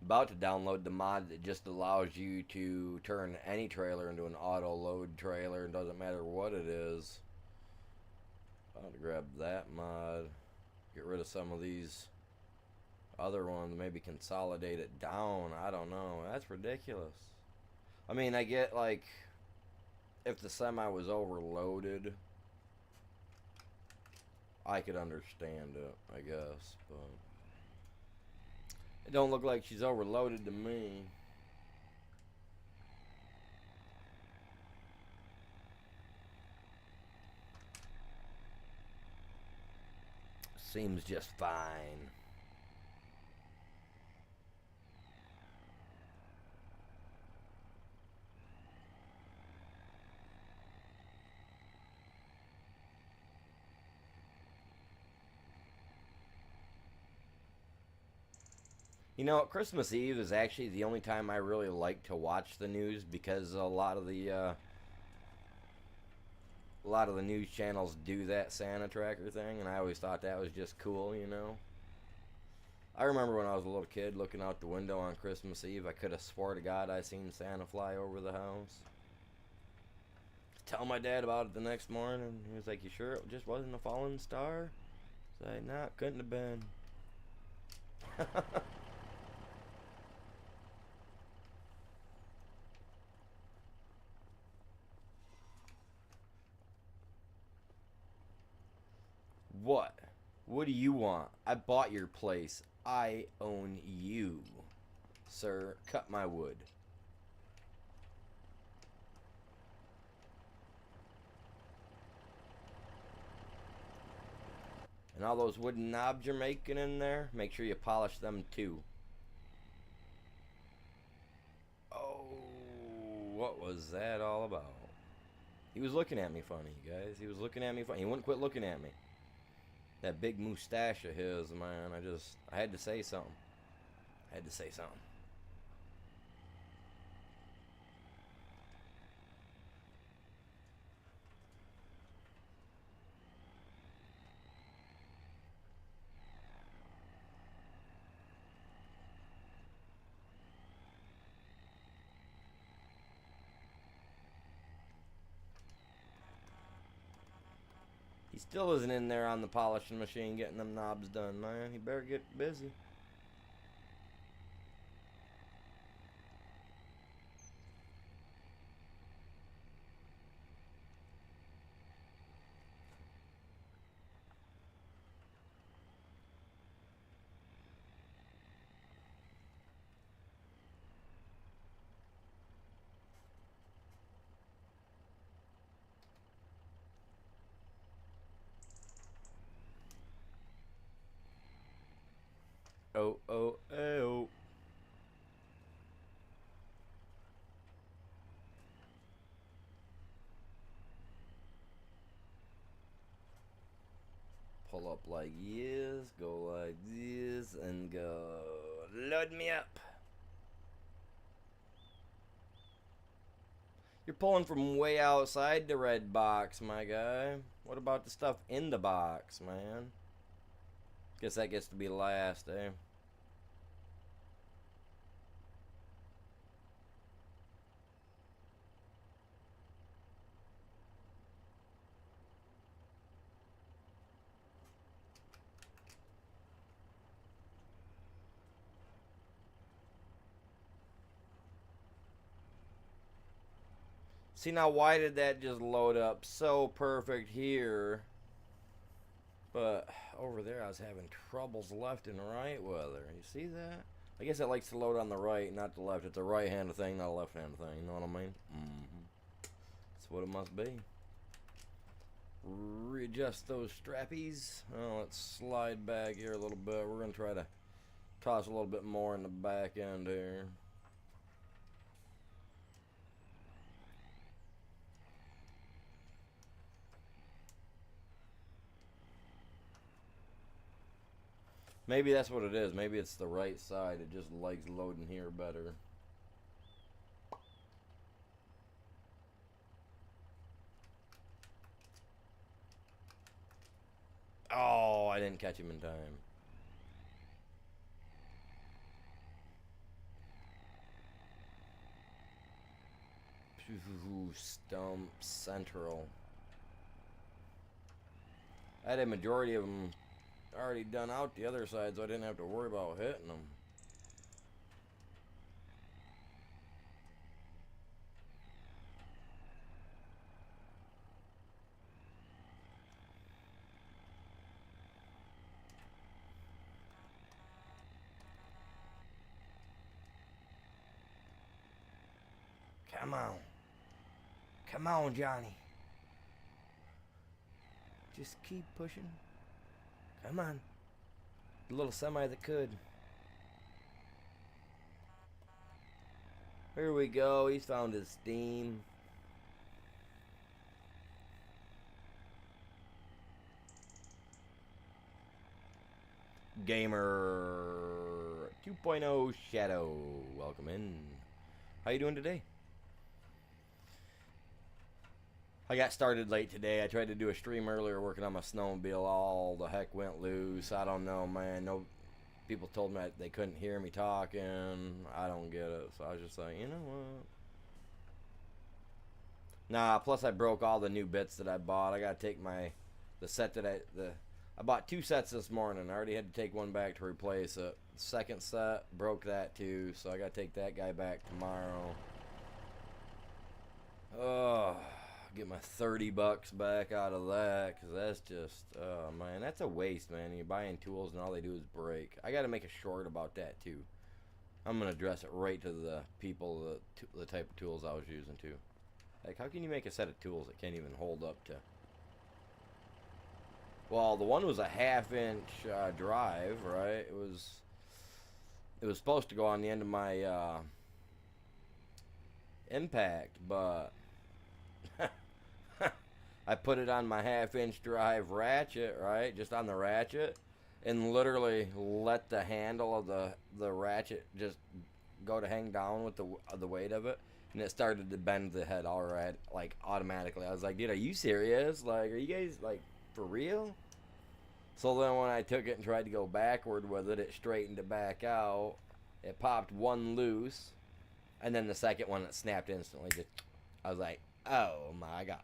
About to download the mod that just allows you to turn any trailer into an auto load trailer, and doesn't matter what it is. About to grab that mod, get rid of some of these other ones, maybe consolidate it down. I don't know. That's ridiculous. I mean, I get, like, if the semi was overloaded, I could understand it, I guess, but it don't look like she's overloaded to me. Seems just fine. You know, Christmas Eve is actually the only time I really like to watch the news, because a lot of the news channels do that Santa tracker thing, and I always thought that was just cool, you know. I remember when I was a little kid looking out the window on Christmas Eve, I could have swore to God I seen Santa fly over the house. Tell my dad about it the next morning. He was like, "You sure it just wasn't a falling star?" I was like, "Nah, it couldn't have been." What? What do you want? I bought your place. I own you. Sir, cut my wood. And all those wooden knobs you're making in there, make sure you polish them too. Oh, what was that all about? He was looking at me funny, guys. He was looking at me funny. He wouldn't quit looking at me. That big mustache of his, man. I had to say something. I had to say something. He still isn't in there on the polishing machine getting them knobs done, man. He better get busy. Oh, oh, oh. Pull up like this, go like this, and go. Load me up. You're pulling from way outside the red box, my guy. What about the stuff in the box, man? Guess that gets to be last, eh? See, now why did that just load up so perfect here? But over there I was having troubles left and right with her. You see that? I guess it likes to load on the right, not the left. It's a right-handed thing, not a left-handed thing. You know what I mean? That's what it must be. Readjust those strappies. Oh, let's slide back here a little bit. We're going to try to toss a little bit more in the back end here. Maybe that's what it is. Maybe it's the right side. It just likes loading here better. Oh, I didn't catch him in time. Stump Central. I had a majority of them already done out the other side, so I didn't have to worry about hitting them. Come on. Come on, Johnny. Just keep pushing. Come on. The little semi that could. Here we go. He's found his steam. Gamer 2.0 Shadow. Welcome in. How you doing today? I got started late today. I tried to do a stream earlier working on my snowmobile. All the heck went loose. I don't know, man. No, people told me they couldn't hear me talking. I don't get it. So I was just like, you know what? Nah, plus I broke all the new bits that I bought. I got to take the set that I bought 2 sets this morning. I already had to take one back to replace it. Second set, broke that too. So I got to take that guy back tomorrow. Oh. Get my $30 back out of that, because that's just, oh man, that's a waste, man. You're buying tools and all they do is break. I got to make a short about that too. I'm going to address it right to the people, the type of tools I was using too. Like, how can you make a set of tools that can't even hold up to? Well, the one was a 1/2-inch drive, right? It was supposed to go on the end of my impact, but I put it on my 1/2-inch drive ratchet, right? Just on the ratchet, and literally let the handle of the ratchet just go to hang down with the weight of it, and it started to bend the head all right, like automatically. I was like, dude, are you serious? Like, are you guys like for real? So then when I took it and tried to go backward with it, it straightened it back out. It popped one loose, and then the second one it snapped instantly. I was like, oh my god.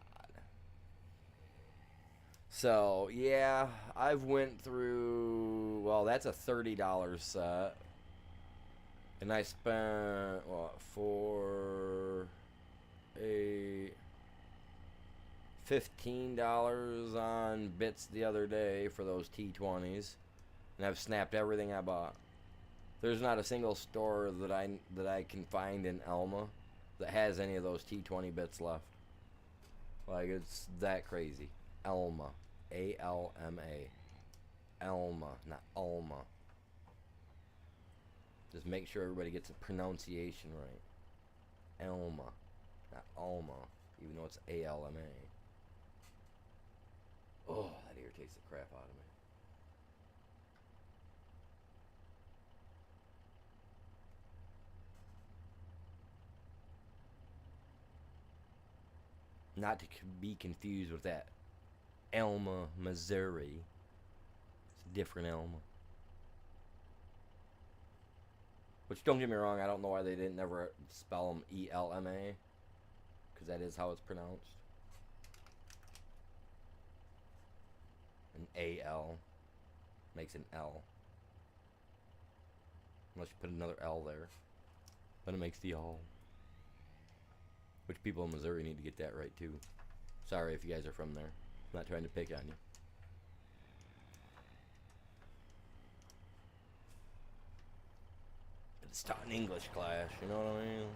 So yeah, I've went through, well, that's a $30 set, and I spent what, $15 on bits the other day for those T20s, and I've snapped everything I bought. There's not a single store that I can find in Elma that has any of those T20 bits left. Like, it's that crazy. Elma. A-L-M-A. Elma, not Alma. Just make sure everybody gets the pronunciation right. Elma, not Alma, even though it's A-L-M-A. Oh, that irritates the crap out of me. Not to be confused with that Elma, Missouri. It's a different Elma. Which, don't get me wrong, I don't know why they didn't never spell them E-L-M-A. Because that is how it's pronounced. An A-L makes an L. Unless you put another L there. Then it makes the all. Which people in Missouri need to get that right too. Sorry if you guys are from there. I'm not trying to pick on you. But it's taught in English class, you know what I mean?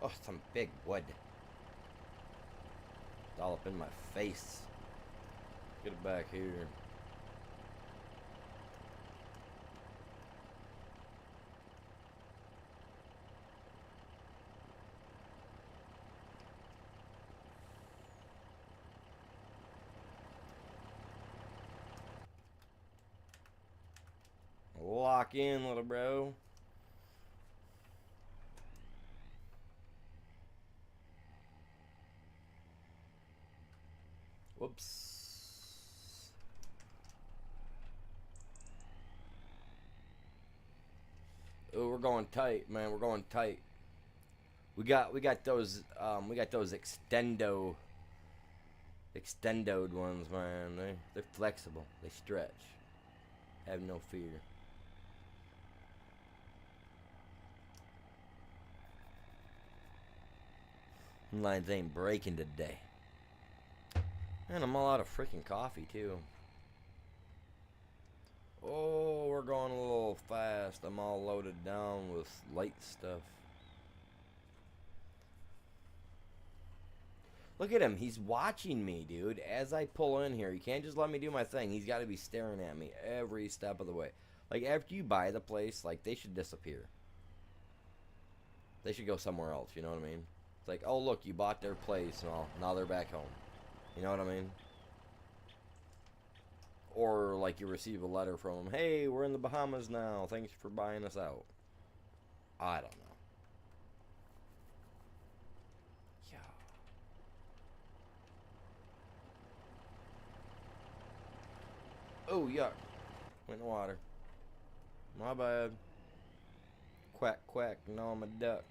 Oh, some big wood. It's all up in my face. Get it back here. Lock in, little bro. Whoops. Oh, we're going tight, man. We're going tight. We got those extendoed ones, man. They're flexible. They stretch. Have no fear. Lines ain't breaking today. And I'm all out of freaking coffee, too. Oh, we're going a little fast. I'm all loaded down with light stuff. Look at him. He's watching me, dude. As I pull in here, he can't just let me do my thing. He's got to be staring at me every step of the way. Like, after you buy the place, like, they should disappear. They should go somewhere else, you know what I mean? It's like, oh, look, you bought their place, and now they're back home. You know what I mean? Or, like, you receive a letter from them. Hey, we're in the Bahamas now. Thanks for buying us out. I don't know. Yeah. Oh, yuck. Went in the water. My bad. Quack, quack. No, I'm a duck.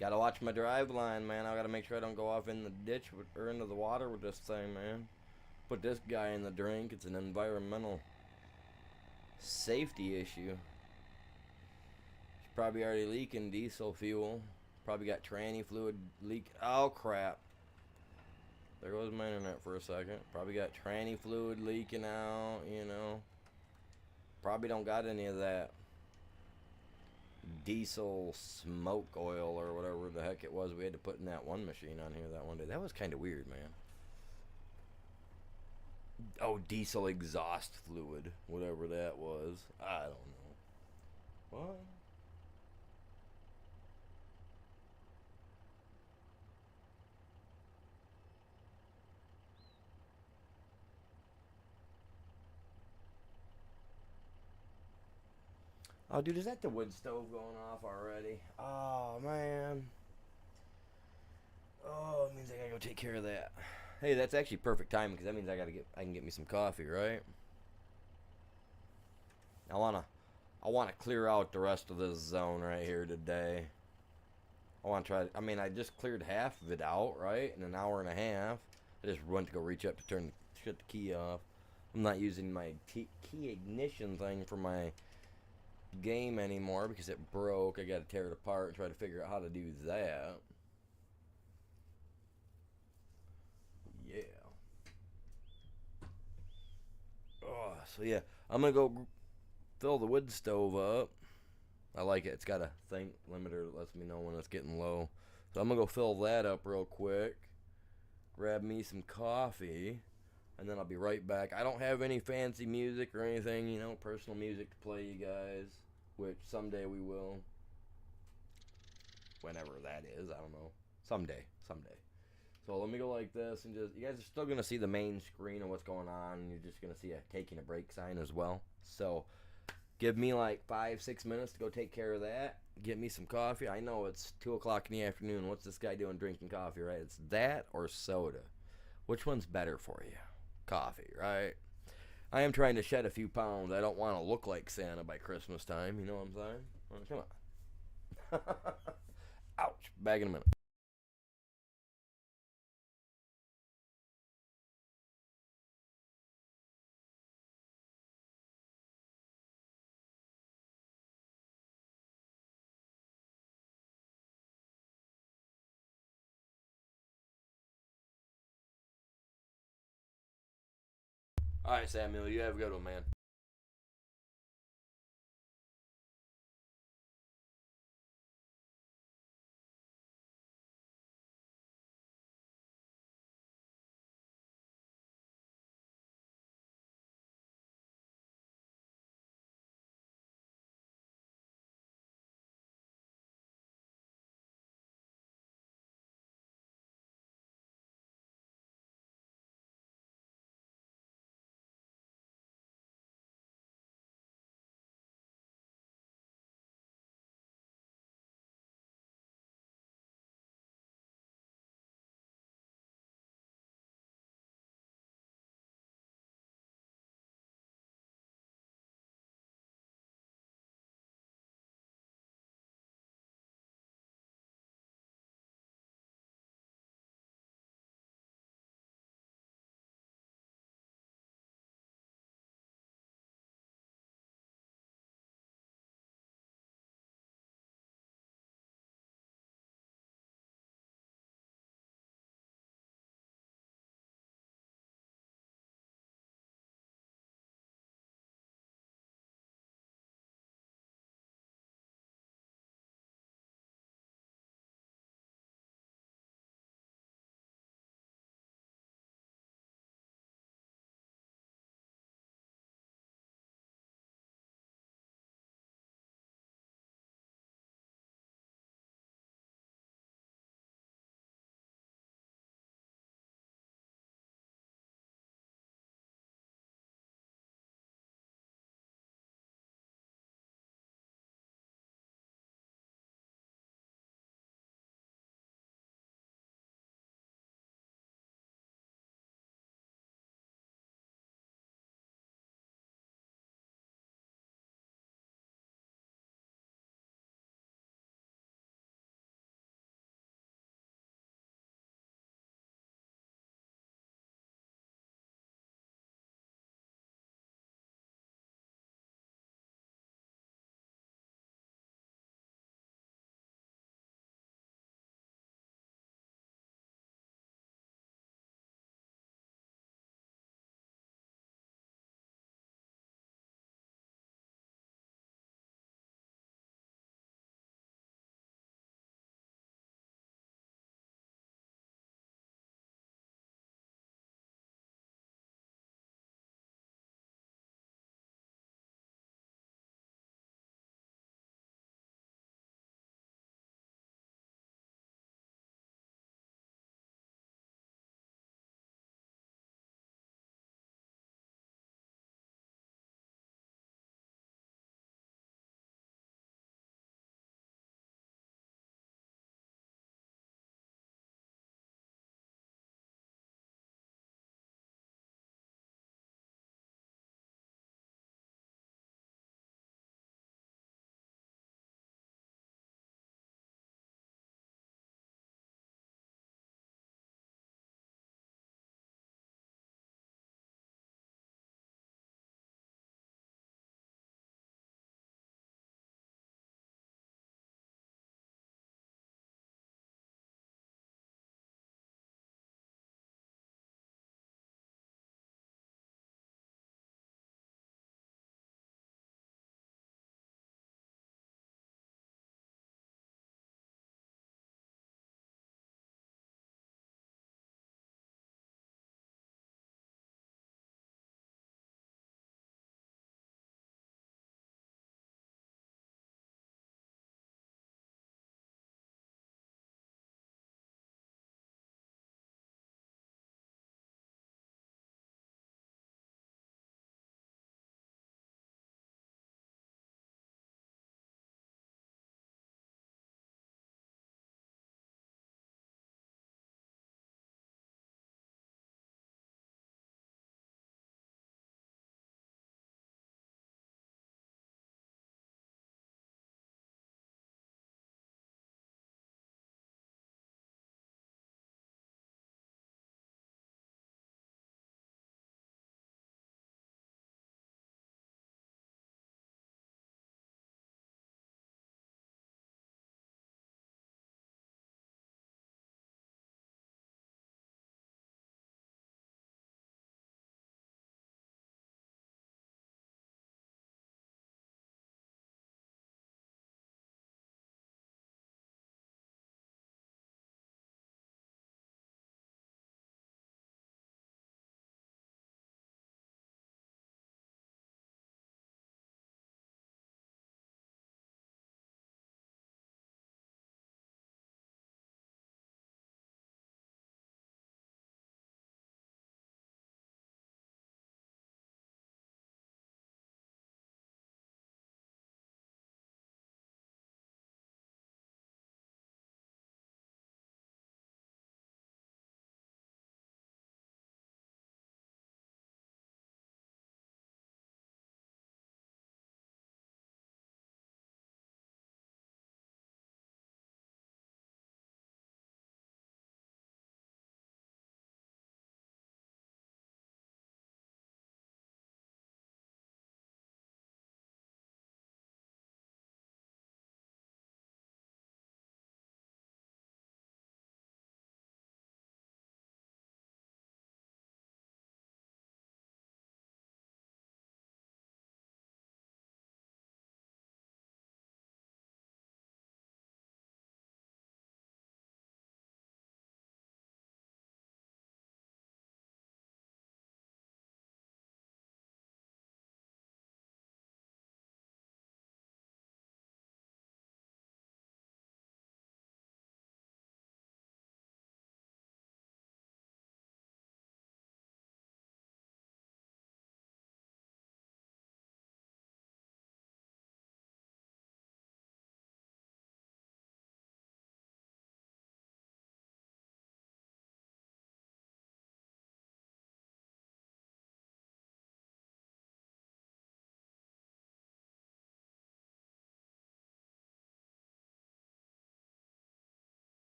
Gotta watch my drive line, man. I gotta make sure I don't go off in the ditch or into the water with this thing, man. Put this guy in the drink. It's an environmental safety issue. She's probably already leaking diesel fuel. Probably got tranny fluid leak. Oh, crap. There goes my internet for a second. Probably got tranny fluid leaking out, you know. Probably don't got any of that diesel smoke oil or whatever the heck it was we had to put in that one machine on here that one day. That was kind of weird, man. Oh, diesel exhaust fluid, whatever that was. I don't know. What? Oh, dude, is that the wood stove going off already? Oh, man. Oh, it means I gotta go take care of that. Hey, that's actually perfect timing because that means I can get me some coffee, right? I wanna clear out the rest of this zone right here today. I want to try. I mean, I just cleared half of it out, right? In an hour and a half. I just went to go reach up to shut the key off. I'm not using my key ignition thing for my game anymore because it broke. I got to tear it apart and try to figure out how to do that. Yeah. Oh, so yeah, I'm gonna go fill the wood stove up. I like it. It's got a thing limiter that lets me know when it's getting low. So I'm gonna go fill that up real quick. Grab me some coffee, and then I'll be right back. I don't have any fancy music or anything, you know, personal music to play you guys, which someday we will. Whenever that is, I don't know. Someday. So let me go like this, and just, you guys are still gonna see the main screen of what's going on. You're just gonna see a taking a break sign as well. So give me like 5-6 minutes to go take care of that. Get me some coffee. I know it's 2 o'clock in the afternoon. What's this guy doing drinking coffee, right? It's that or soda. Which one's better for you? Coffee, right? I am trying to shed a few pounds. I don't want to look like Santa by Christmas time. You know what I'm saying? Well, come on. Ouch. Back in a minute. All right, Samuel. You have a good one, man.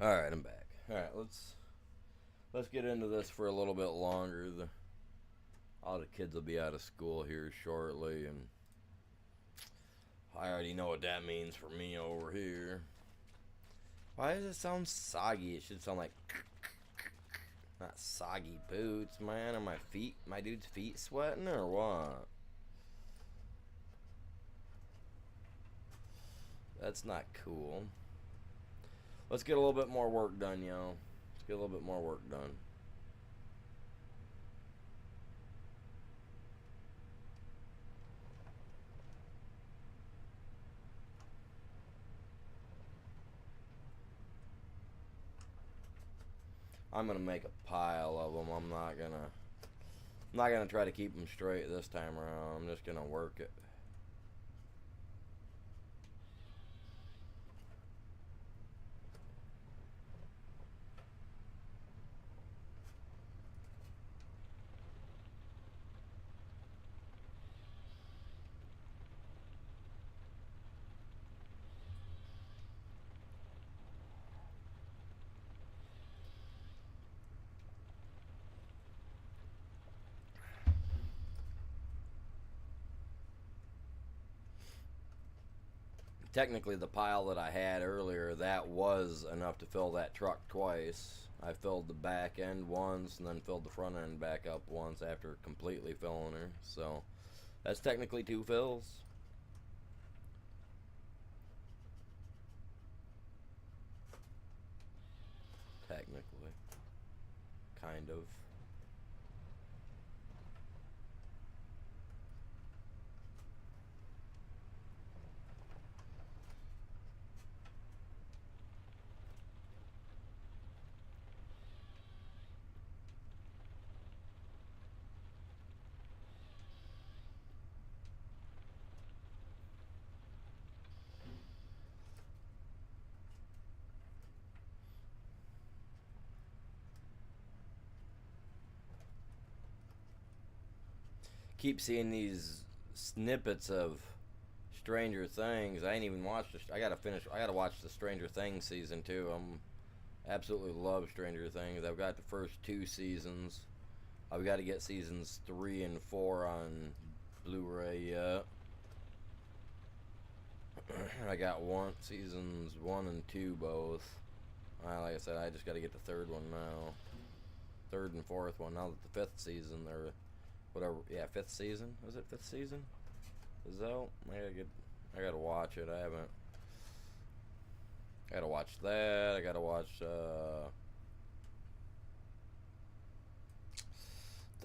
All right, I'm back. All right, let's get into this for a little bit longer. All the kids will be out of school here shortly, and I already know what that means for me over here. Why does it sound soggy? It should sound like not soggy boots, man. Are my dude's feet sweating or what? That's not cool. Let's get a little bit more work done, yo. Let's get a little bit more work done. I'm gonna make a pile of them. I'm not gonna try to keep them straight this time around. I'm just gonna work it. Technically, the pile that I had earlier, that was enough to fill that truck twice. I filled the back end once and then filled the front end back up once after completely filling her. So that's technically 2 fills. Technically. Kind of. Keep seeing these snippets of Stranger Things. I ain't even watched it. I gotta watch the Stranger Things season 2. I'm absolutely love Stranger Things. I've got the first 2 seasons. I've got to get seasons 3 and 4 on Blu-ray yet. I got seasons 1 and 2 both. Like I said, I just got to get the 3rd one now. 3rd and 4th one. Now that the 5th season, or whatever, yeah, 5th season. Was it 5th season? Is out? I gotta watch it. I gotta watch that. I gotta watch. The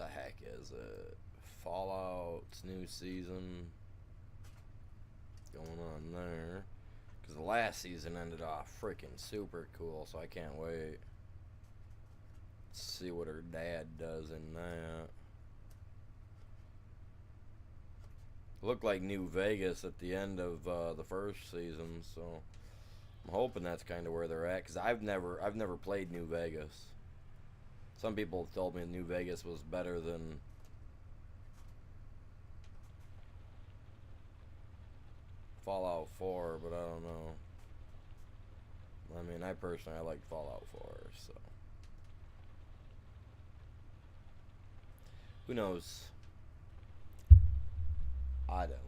heck is it? Fallout's new season going on there. Because the last season ended off freaking super cool, so I can't wait to see what her dad does in that. Looked like New Vegas at the end of the first season, so I'm hoping that's kind of where they're at. Because I've never played New Vegas. Some people have told me New Vegas was better than Fallout 4, but I don't know. I mean, I personally liked Fallout 4, so who knows? I don't.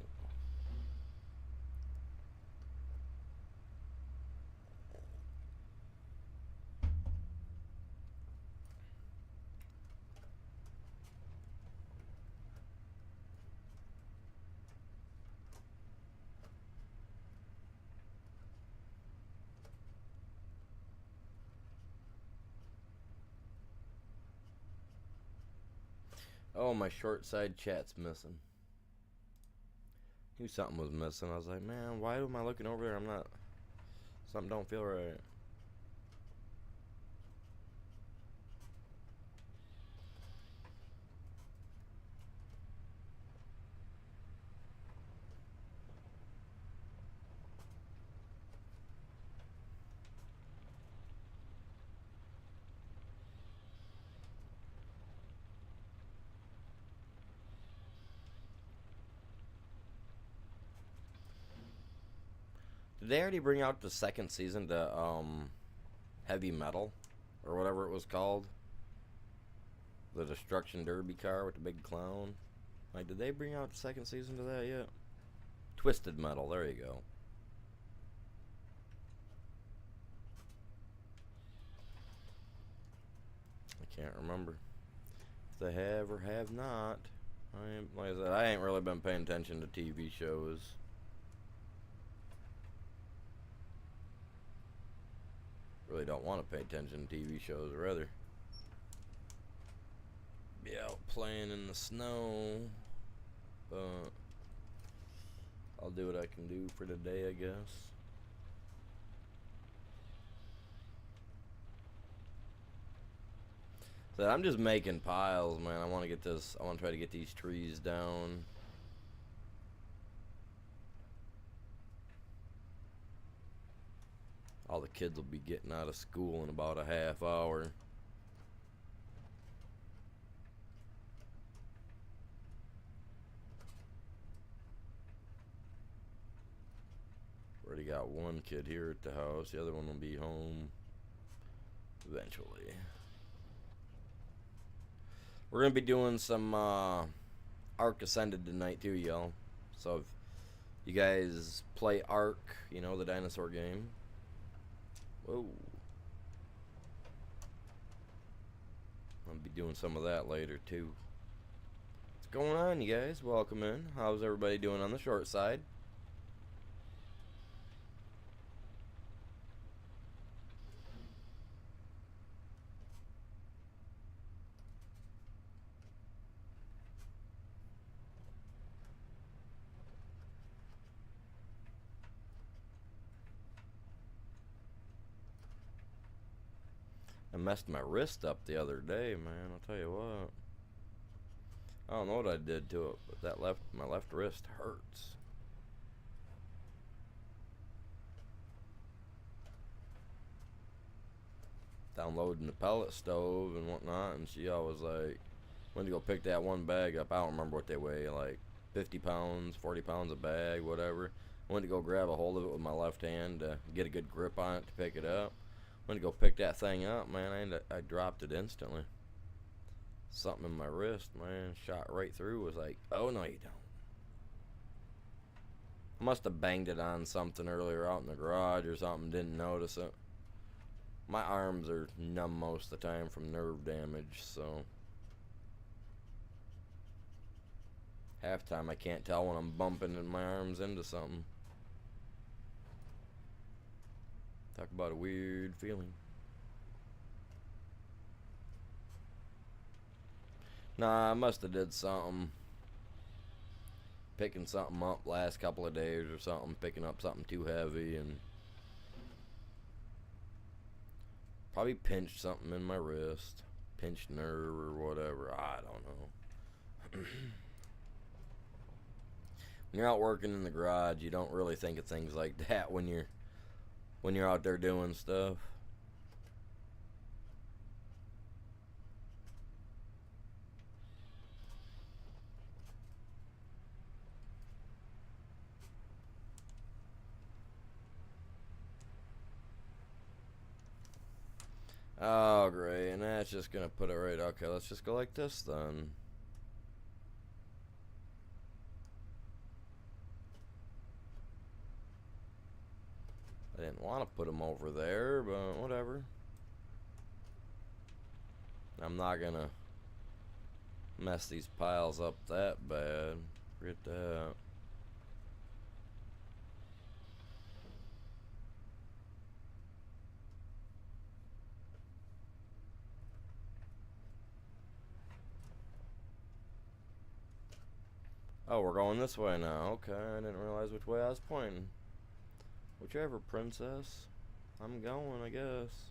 Oh, my short side chat's missing. Knew something was missing. I was like, man, why am I looking over there? I'm not. Something don't feel right. Did they already bring out the 2nd season to Heavy Metal, or whatever it was called. The Destruction Derby car with the big clown. Like, did they bring out the second season to that yet? Twisted Metal, there you go. I can't remember if they have or have not. Like I said, I ain't really been paying attention to TV shows. Really don't want to pay attention to TV shows, rather be out playing in the snow. But I'll do what I can do for today, I guess. So I'm just making piles, man. I want to get this. I want to try to get these trees down. All the kids will be getting out of school in about a half hour. Already got one kid here at the house. The other one will be home eventually. We're going to be doing some Ark Ascended tonight too, y'all. So if you guys play Ark, you know, the dinosaur game. Whoa. I'll be doing some of that later too. What's going on, you guys? Welcome in. How's everybody doing on the short side? I messed my wrist up the other day, man. I'll tell you what. I don't know what I did to it, but my left wrist hurts. Downloading the pellet stove and whatnot, and she always like went to go pick that one bag up. I don't remember what they weigh, like 50 pounds, 40 pounds a bag, whatever. I went to go grab a hold of it with my left hand to get a good grip on it to pick it up. Went to go pick that thing up, man. I dropped it instantly. Something in my wrist, man, shot right through. Was like, oh no, you don't. I must have banged it on something earlier out in the garage or something. Didn't notice it. My arms are numb most of the time from nerve damage, so half time I can't tell when I'm bumping my arms into something. Talk about a weird feeling. Nah, I must have did something. Picking something up last couple of days or something. Picking up something too heavy and probably pinched something in my wrist. Pinched nerve or whatever. I don't know. When you're out working in the garage, you don't really think of things like that when you're out there doing stuff. Oh, great. And that's just going to put it right. Okay, let's just go like this then. I didn't want to put them over there, but whatever. I'm not going to mess these piles up that bad. Forget that. Oh, we're going this way now. Okay, I didn't realize which way I was pointing. Whichever, princess. I'm going, I guess.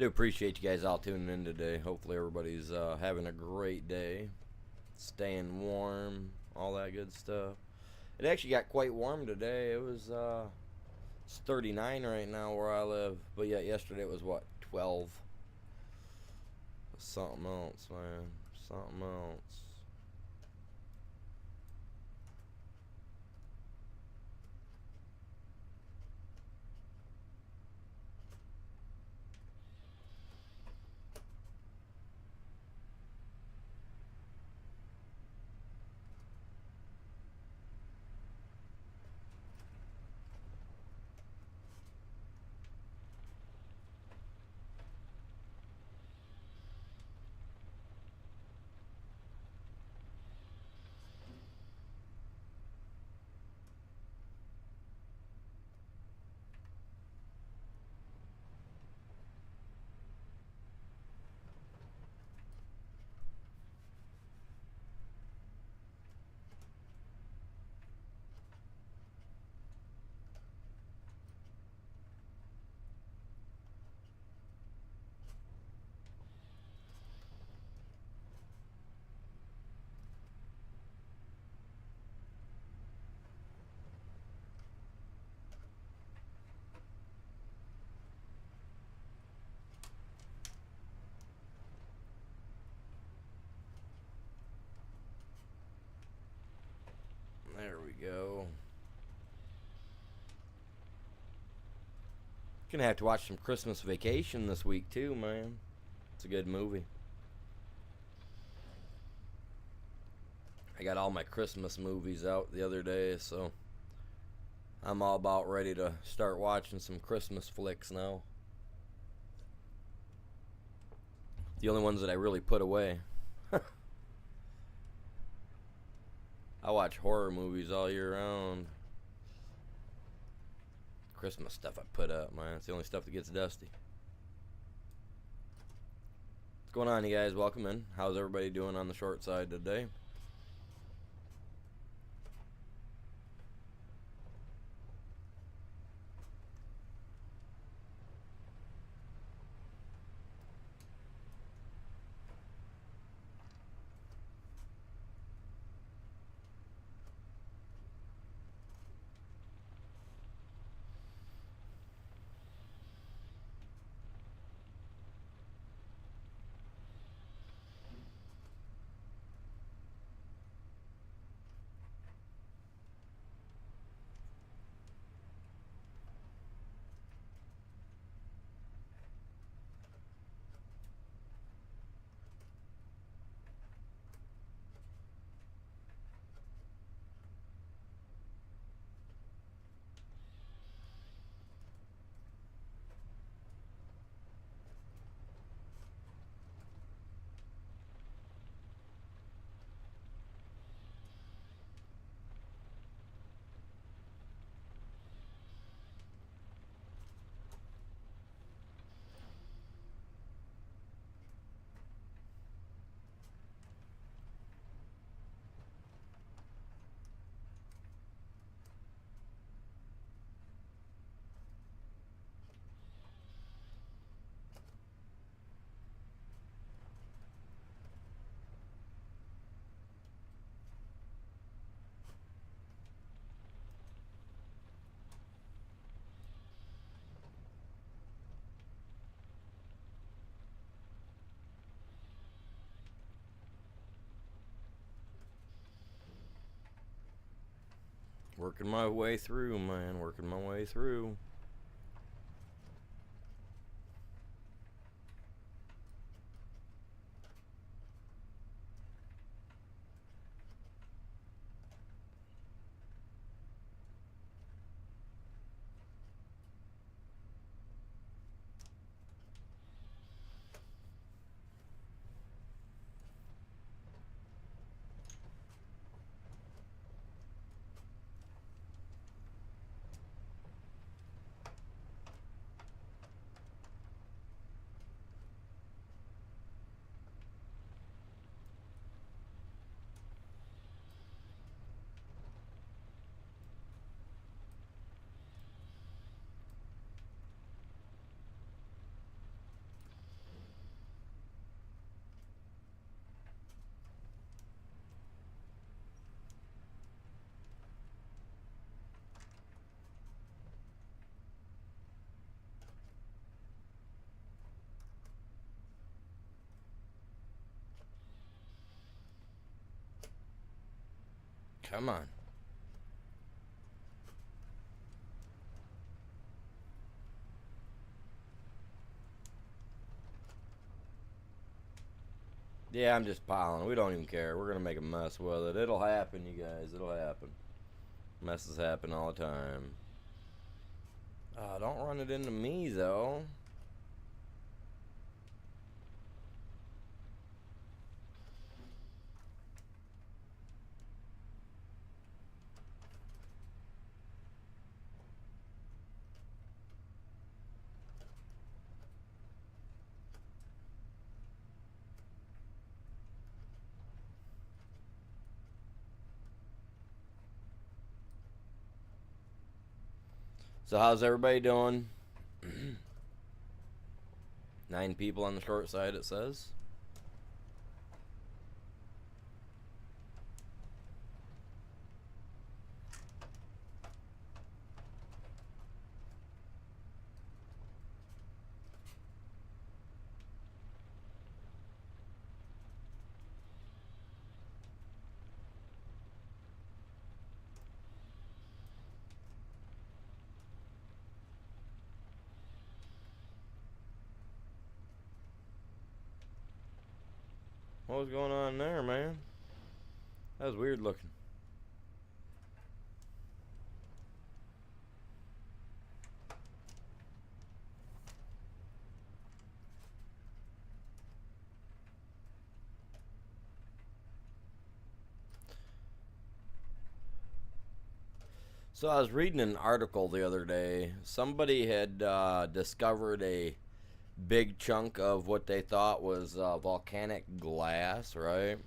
do appreciate you guys all tuning in today. Hopefully everybody's having a great day, staying warm, all that good stuff. It actually got quite warm today. It was it's 39 right now where I live, but yet yesterday it was what, 12? Something else, man. Something else. There we go. Gonna have to watch some Christmas Vacation this week too, man. It's a good movie. I got all my Christmas movies out the other day, so I'm all about ready to start watching some Christmas flicks now. The only ones that I really put away. I watch horror movies all year round. Christmas stuff I put up, man. It's the only stuff that gets dusty. What's going on, you guys? Welcome in. How's everybody doing on the short side today? Working my way through, man. Working my way through. Come on. Yeah, I'm just piling. We don't even care. We're going to make a mess with it. It'll happen, you guys. It'll happen. Messes happen all the time. Don't run it into me, though. So how's everybody doing? 9 people on the short side, it says. What was going on there, man? That was weird looking. So I was reading an article the other day. Somebody had discovered a big chunk of what they thought was volcanic glass, right?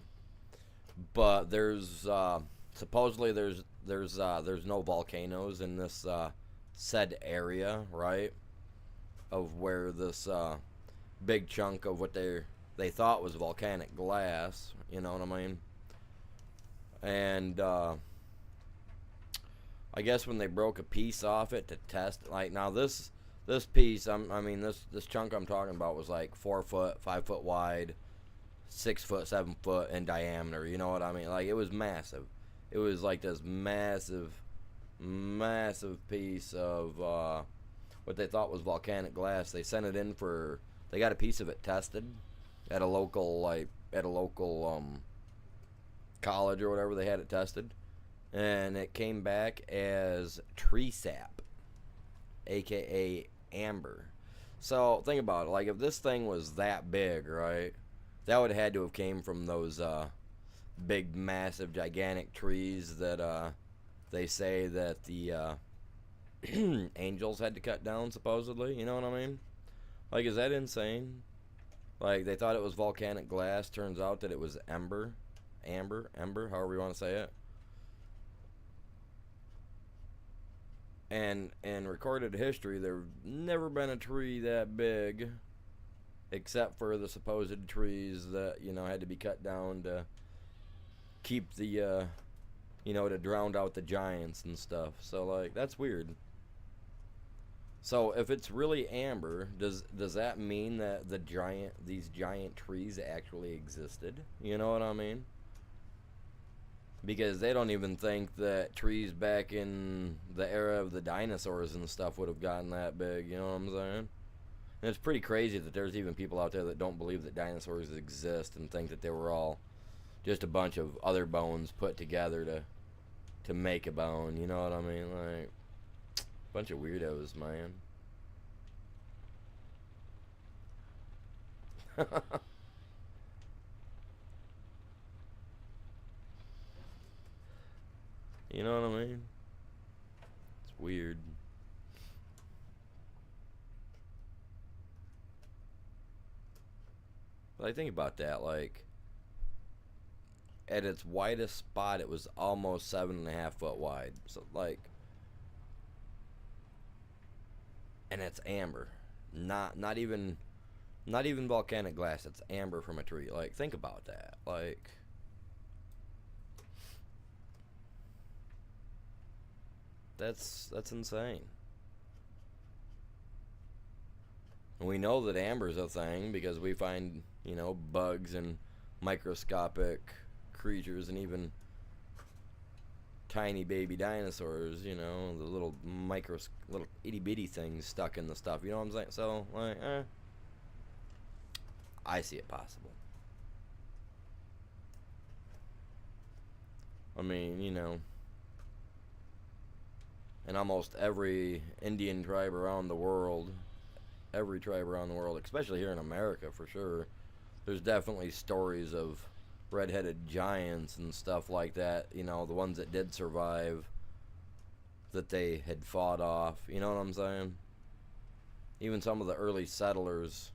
But there's supposedly there's no volcanoes in this said area, right? Of where this big chunk of what they thought was volcanic glass, you know what I mean? And I guess when they broke a piece off it to test, like now this piece, this chunk I'm talking about was like 4 foot, 5 foot wide, 6 foot, 7 foot in diameter. You know what I mean? Like it was massive. It was like this massive piece of what they thought was volcanic glass. They sent it in for. They got a piece of it tested at a local college or whatever. They had it tested, and it came back as tree sap, aka amber. So think about it. Like if this thing was that big, right? That would have had to have came from those big, massive, gigantic trees that they say that the angels had to cut down, supposedly. You know what I mean? Like, is that insane? Like, they thought it was volcanic glass. Turns out that it was amber, however you want to say it. And in recorded history, there's never been a tree that big, except for the supposed trees that, had to be cut down to keep the, to drown out the giants and stuff. So, like, that's weird. So, if it's really amber, does that mean that these giant trees actually existed? You know what I mean? Because they don't even think that trees back in the era of the dinosaurs and stuff would have gotten that big, you know what I'm saying? And it's pretty crazy that there's even people out there that don't believe that dinosaurs exist and think that they were all just a bunch of other bones put together to make a bone, you know what I mean? Like, bunch of weirdos, man. You know what I mean? It's weird. But I think about that, like, at its widest spot, it was almost 7.5 foot wide. So, like, and it's amber, not even volcanic glass. It's amber from a tree. Like, think about that. Like, that's insane. And we know that amber's a thing because we find, bugs and microscopic creatures and even tiny baby dinosaurs, you know, the little little itty bitty things stuck in the stuff, you know what I'm saying? So, like, I see it possible. I mean, you know, in almost every Indian tribe around the world, every tribe around the world, especially here in America for sure, there's definitely stories of red-headed giants and stuff like that, you know, the ones that did survive, that they had fought off, you know what I'm saying? Even some of the early settlers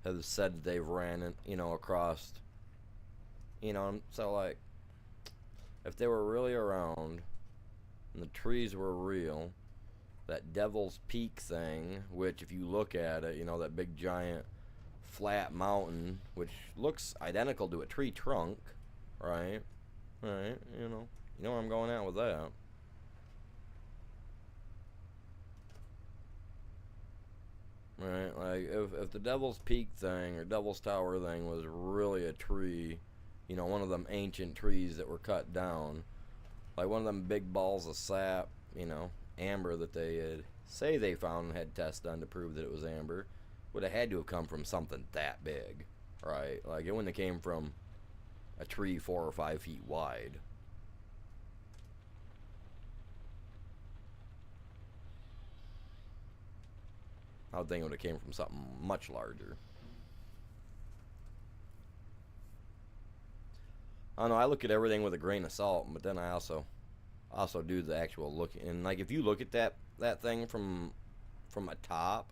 have said they've ran it, you know, across, you know, so like, if they were really around and the trees were real, that Devil's Peak thing, which if you look at it, you know, that big giant flat mountain, which looks identical to a tree trunk, right? Right, you know where I'm going at with that. Right, like if the Devil's Peak thing or Devil's Tower thing was really a tree, you know, one of them ancient trees that were cut down, like one of them big balls of sap, you know, amber that they say they found and had tests done to prove that it was amber, would have had to have come from something that big, right? Like it wouldn't have came from a tree 4 or 5 feet wide. I would think it would have came from something much larger. I don't know. I look at everything with a grain of salt, but then I also do the actual look. And like if you look at that thing from a top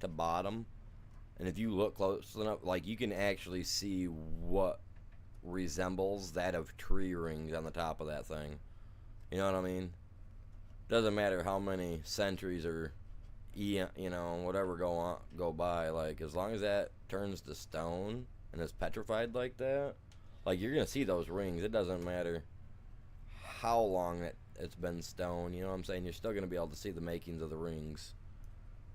to bottom, and if you look close enough, like you can actually see what resembles that of tree rings on the top of that thing. You know what I mean? Doesn't matter how many centuries or you know, whatever go by, like as long as that turns to stone and is petrified like that, like you're gonna see those rings. It doesn't matter how long it's been stone, you know what I'm saying? You're still gonna be able to see the makings of the rings.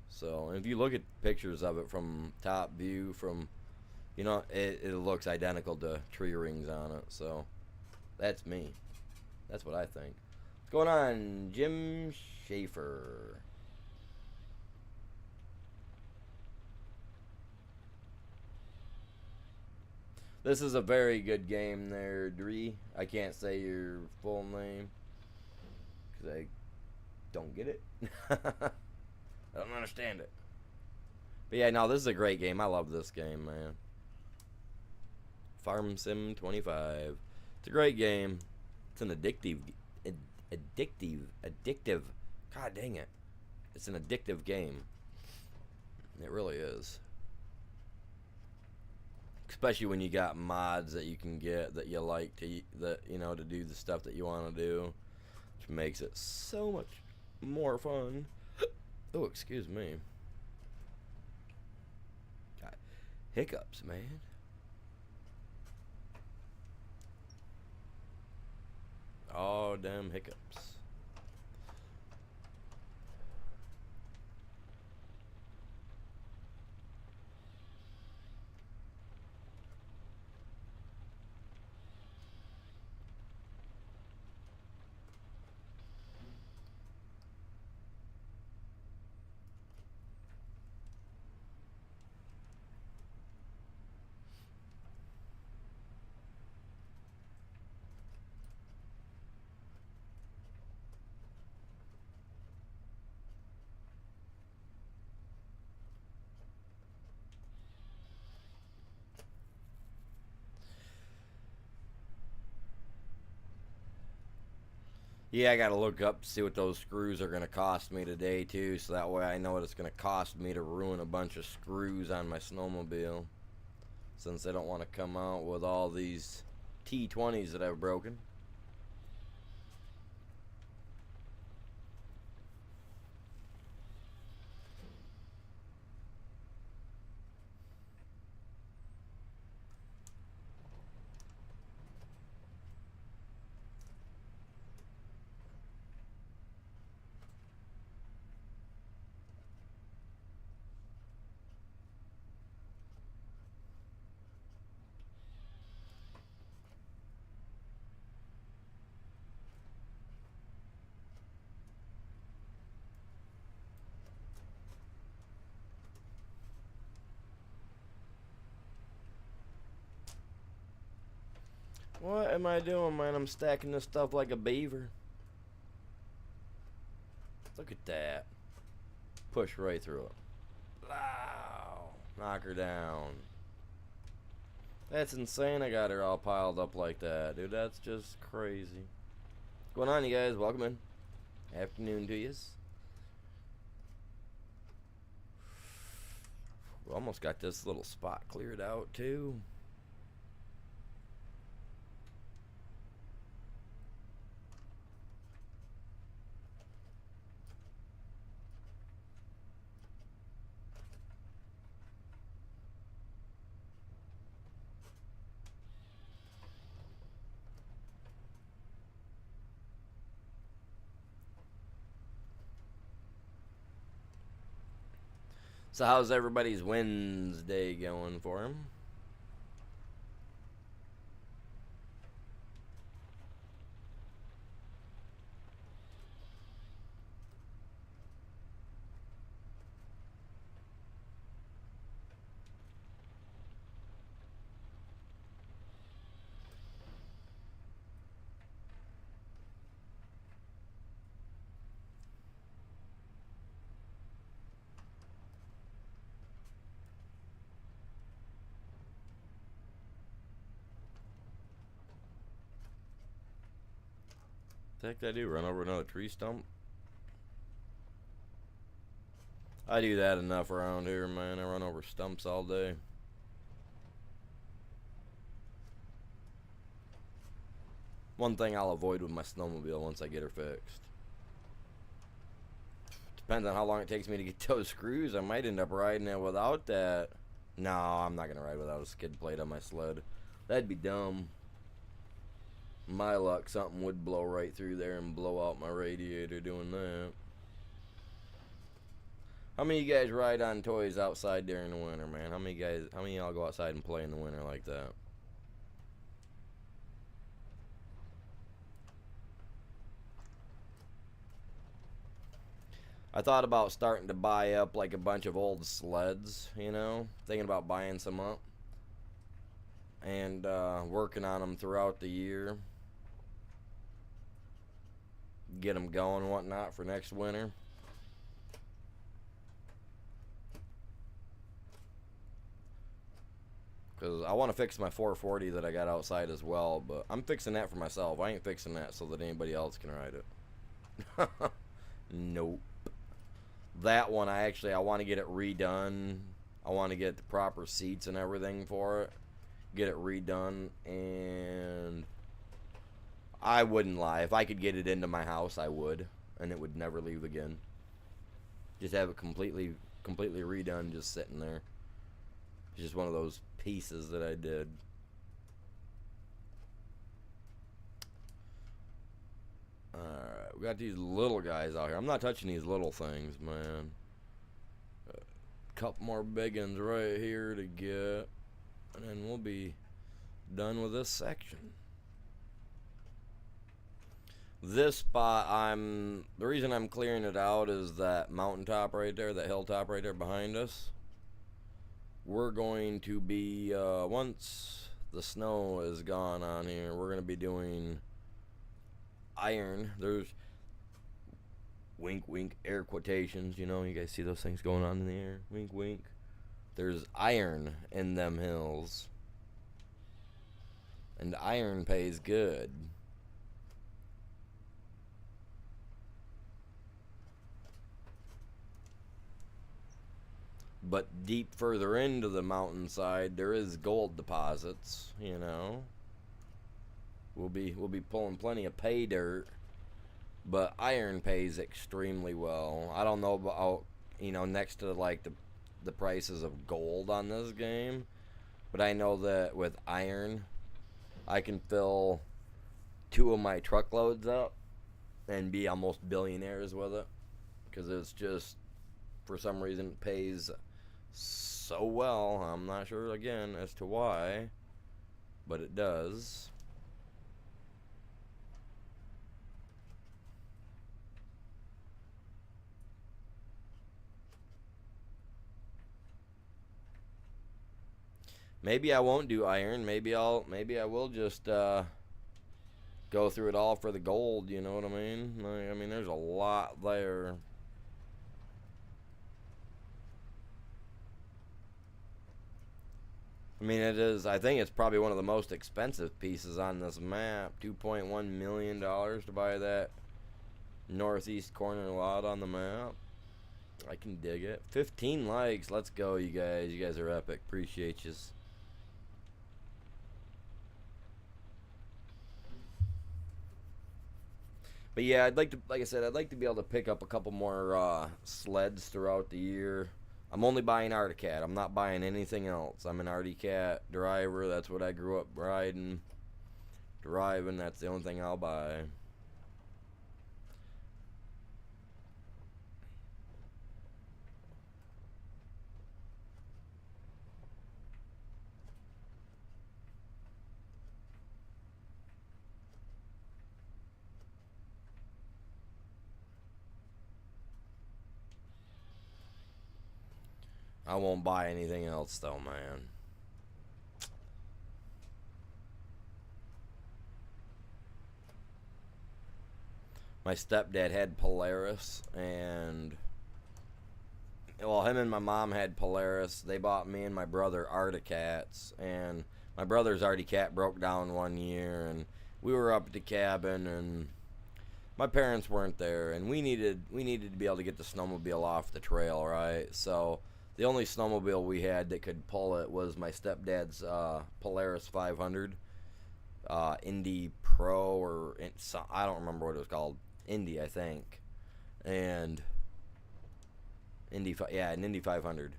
So if you look at pictures of it from top view, from, you know, it looks identical to tree rings on it. So that's me. That's what I think. What's going on, Jim Schaefer? This is a very good game there, Dree. I can't say your full name because I don't get it. I don't understand it. But yeah, no, this is a great game. I love this game, man. Farm Sim 25. It's a great game. It's an addictive. God dang it. It's an addictive game. It really is. Especially when you got mods that you can get that you like to, that you know, to do the stuff that you want to do, which makes it so much more fun. Oh, excuse me. Got hiccups, man. Oh, damn hiccups. Yeah, I gotta look up to see what those screws are gonna cost me today too, so that way I know what it's gonna cost me to ruin a bunch of screws on my snowmobile, since they don't want to come out with all these T20s that I've broken. What am I doing, man? I'm stacking this stuff like a beaver. Look at that. Push right through it. Wow. Knock her down. That's insane. I got her all piled up like that, dude. That's just crazy. What's going on, you guys? Welcome in. Afternoon to yous. We almost got this little spot cleared out, too. So how's everybody's Wednesday going for him? What the heck did I do? Run over another tree stump? I do that enough around here, man. I run over stumps all day. One thing I'll avoid with my snowmobile once I get her fixed. Depends on how long it takes me to get those screws. I might end up riding it without that. No, I'm not going to ride without a skid plate on my sled. That'd be dumb. My luck, something would blow right through there and blow out my radiator doing that. How many of you guys ride on toys outside during the winter, man? How many of y'all go outside and play in the winter like that? I thought about starting to buy up like a bunch of old sleds, you know? Thinking about buying some up. And working on them throughout the year. Get them going and whatnot for next winter. Because I want to fix my 440 that I got outside as well. But I'm fixing that for myself. I ain't fixing that so that anybody else can ride it. Nope. That one, I want to get it redone. I want to get the proper seats and everything for it. Get it redone. And I wouldn't lie. If I could get it into my house, I would. And it would never leave again. Just have it completely redone, just sitting there. It's just one of those pieces that I did. Alright, we got these little guys out here. I'm not touching these little things, man. A couple more big ones right here to get. And then we'll be done with this section. This spot, the reason I'm clearing it out is that mountaintop right there, that hilltop right there behind us. We're going to be, once the snow is gone on here, we're going to be doing iron. There's wink wink air quotations, you know, you guys see those things going on in the air, wink wink. There's iron in them hills, and iron pays good. But deep further into the mountainside, there is gold deposits, you know. We'll be pulling plenty of pay dirt, but iron pays extremely well. I don't know about, you know, next to like the prices of gold on this game, but I know that with iron, I can fill 2 of my truckloads up and be almost billionaires with it, because it's just, for some reason, it pays so well. I'm not sure again as to why, but it does. Maybe I won't do iron. Maybe I will just go through it all for the gold, you know what I mean? Like, I mean, there's a lot there. I mean, it is, I think it's probably one of the most expensive pieces on this map. $2.1 million to buy that northeast corner lot on the map. I can dig it. 15 likes. Let's go, you guys. You guys are epic. Appreciate you. But yeah, I'd like to, like I said, I'd like to be able to pick up a couple more sleds throughout the year. I'm only buying Arctic Cat. I'm not buying anything else. I'm an Arctic Cat driver. That's what I grew up riding, driving. That's the only thing I'll buy. I won't buy anything else though, man. My stepdad had Polaris, and well, him and my mom had Polaris. They bought me and my brother Arctic Cats, and my brother's Arctic Cat broke down one year, and we were up at the cabin, and my parents weren't there, and we needed to be able to get the snowmobile off the trail, right? So the only snowmobile we had that could pull it was my stepdad's Polaris 500, Indy Pro, or I don't remember what it was called, Indy, I think, and an Indy 500.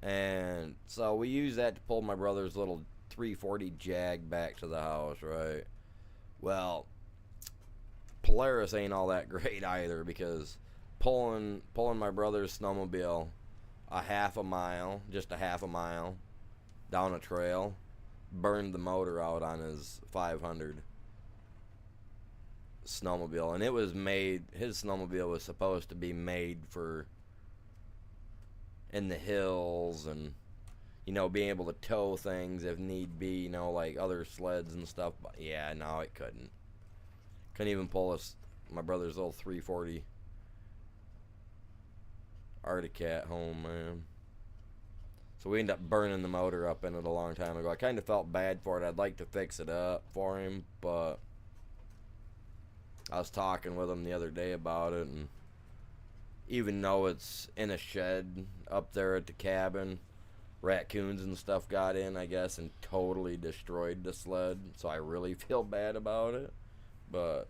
And so we used that to pull my brother's little 340 Jag back to the house, right? Well, Polaris ain't all that great either, because pulling my brother's snowmobile just a half a mile down a trail, burned the motor out on his 500 snowmobile. And his snowmobile was supposed to be made for in the hills, and being able to tow things if need be, like other sleds and stuff. But yeah, no, it couldn't even pull my brother's little 340 Arctic Cat home, man. So we ended up burning the motor up in it a long time ago. I kind of felt bad for it. I'd like to fix it up for him, but I was talking with him the other day about it, and even though it's in a shed up there at the cabin, raccoons and stuff got in, I guess, and totally destroyed the sled. So I really feel bad about it. But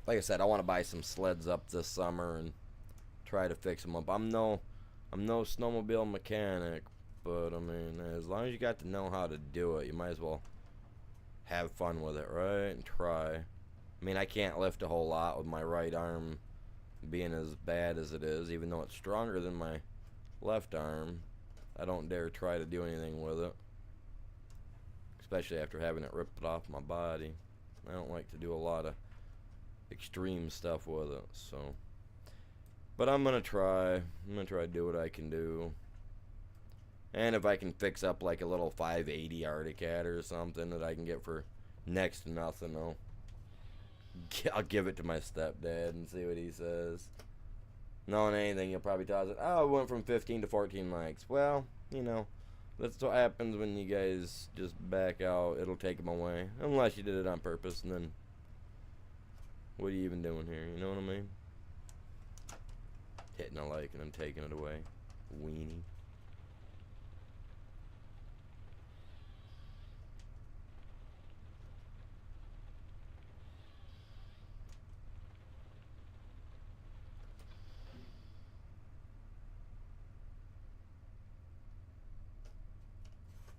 like I said, I want to buy some sleds up this summer and try to fix them up. I'm no snowmobile mechanic, but I mean, as long as you got to know how to do it, you might as well have fun with it, right? And try. I mean, I can't lift a whole lot with my right arm being as bad as it is, even though it's stronger than my left arm. I don't dare try to do anything with it, especially after having it ripped off my body. I don't like to do a lot of extreme stuff with it, so. But I'm gonna try. I'm gonna try to do what I can do. And if I can fix up like a little 580 Arctic Cat or something that I can get for next to nothing, I'll give it to my stepdad and see what he says. Knowing anything, he'll probably tell us, oh, it went from 15 to 14 likes. Well, that's what happens when you guys just back out. It'll take them away. Unless you did it on purpose, and then what are you even doing here? You know what I mean? Hitting a like and then taking it away. Weenie.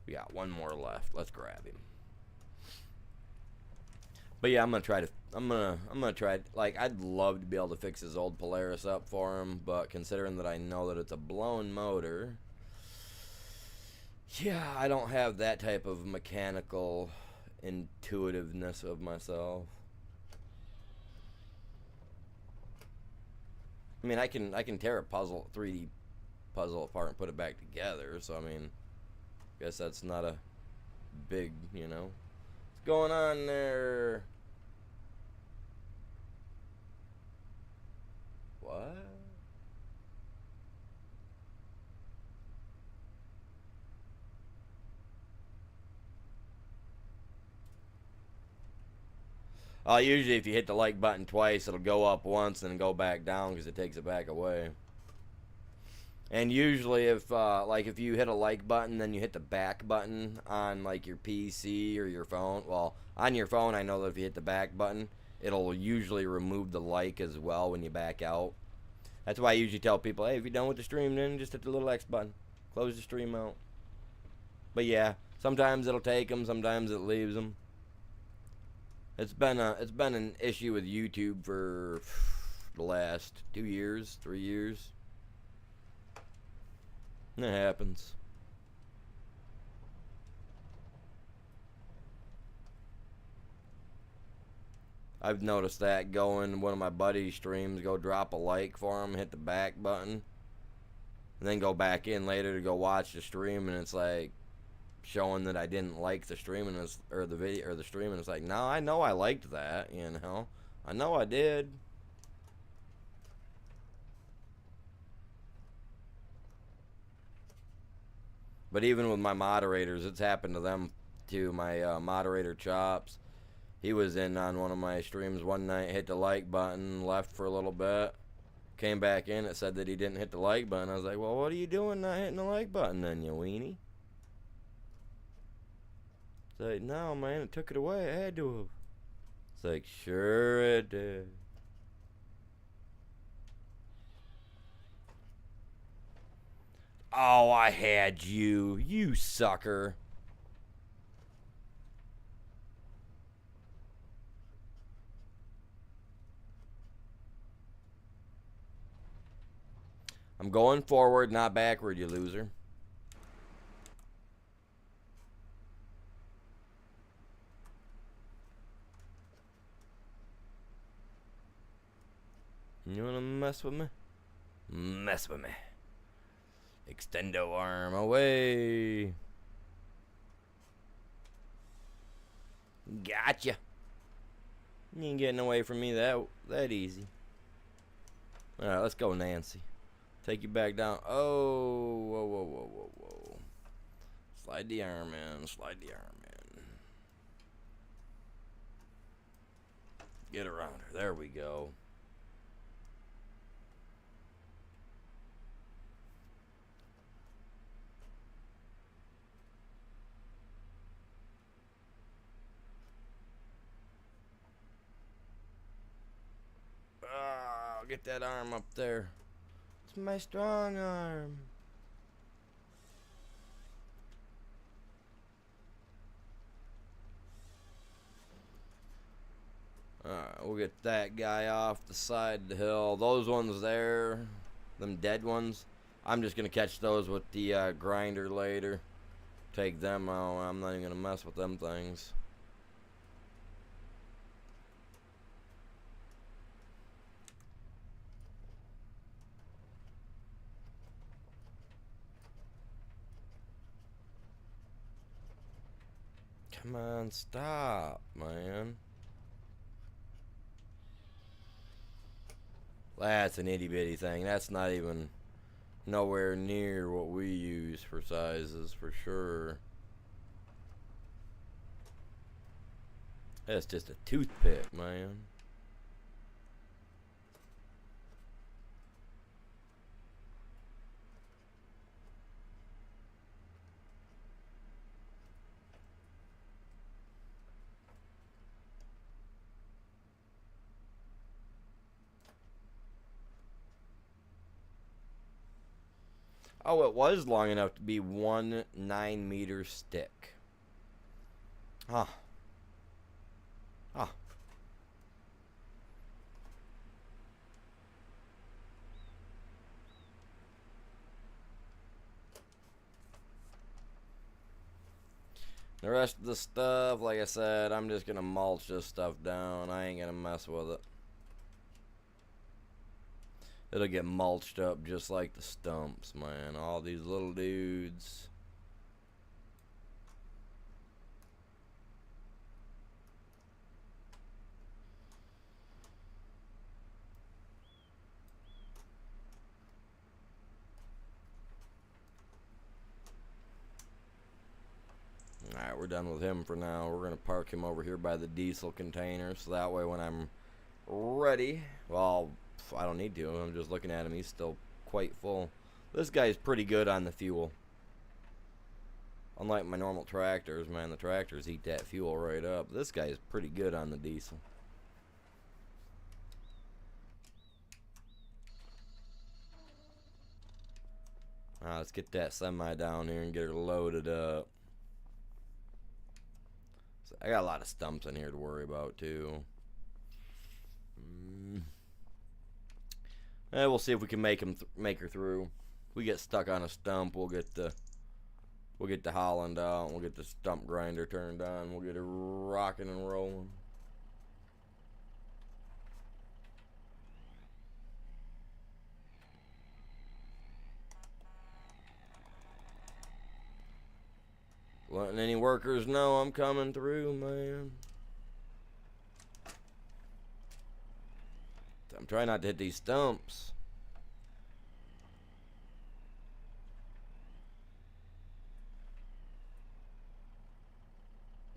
We got one more left. Let's grab him. But yeah, I'm gonna try. Like, I'd love to be able to fix his old Polaris up for him, but considering that I know that it's a blown motor, yeah, I don't have that type of mechanical intuitiveness of myself. I mean, I can tear a 3D puzzle apart and put it back together. So I mean, guess that's not a big, you know. What's going on there? What? Usually if you hit the like button twice, it'll go up once and then go back down because it takes it back away. And usually if you hit a like button, then you hit the back button on like your PC or your phone. Well, on your phone, I know that if you hit the back button, it'll usually remove the like as well when you back out. That's why I usually tell people, hey, if you're done with the stream, then just hit the little X button. Close the stream out. But yeah, sometimes it'll take them, sometimes it leaves them. It's been an issue with YouTube for the last 2 years, 3 years. It happens. I've noticed that going one of my buddy's streams, go drop a like for him, hit the back button, and then go back in later to go watch the stream, and it's like showing that I didn't like the stream or the video or the stream, and it's like, no, I know I liked that, you know, I know I did. But even with my moderators, it's happened to them too. My moderator Chops, he was in on one of my streams one night, hit the like button, left for a little bit, came back in, it said that he didn't hit the like button. I was like, well, what are you doing not hitting the like button then, you weenie? It's like, no, man, it took it away. I had to have. It's like, sure it did. Oh, I had you. You sucker. I'm going forward, not backward, you loser. You wanna mess with me? Mess with me. Extendo arm away. Gotcha. You ain't getting away from me that easy. Alright, let's go, Nancy. Take you back down. Oh, whoa, whoa, whoa, whoa, whoa. Slide the arm in. Slide the arm in. Get around her. There we go. Oh, get that arm up there. It's my strong arm. Alright, we'll get that guy off the side of the hill. Those ones there, them dead ones, I'm just going to catch those with the grinder later. Take them out. I'm not even going to mess with them things. Come on, stop, man. That's an itty bitty thing. That's not even nowhere near what we use for sizes, for sure. That's just a toothpick, man. Oh, it was long enough to be 1 9-meter stick. Huh. Huh. The rest of the stuff, like I said, I'm just gonna mulch this stuff down. I ain't gonna mess with it. It'll get mulched up just like the stumps, man. All these little dudes. Alright, we're done with him for now. We're going to park him over here by the diesel container, so that way when I'm ready, well, I don't need to. I'm just looking at him. He's still quite full. This guy's pretty good on the fuel. Unlike my normal tractors, man, the tractors eat that fuel right up. This guy's pretty good on the diesel. Let's get that semi down here and get her loaded up. So I got a lot of stumps in here to worry about too. We'll see if we can make her through. If we get stuck on a stump, we'll get the Holland out. We'll get the stump grinder turned on. We'll get her rocking and rolling. Letting any workers know I'm coming through, man. I'm trying not to hit these stumps.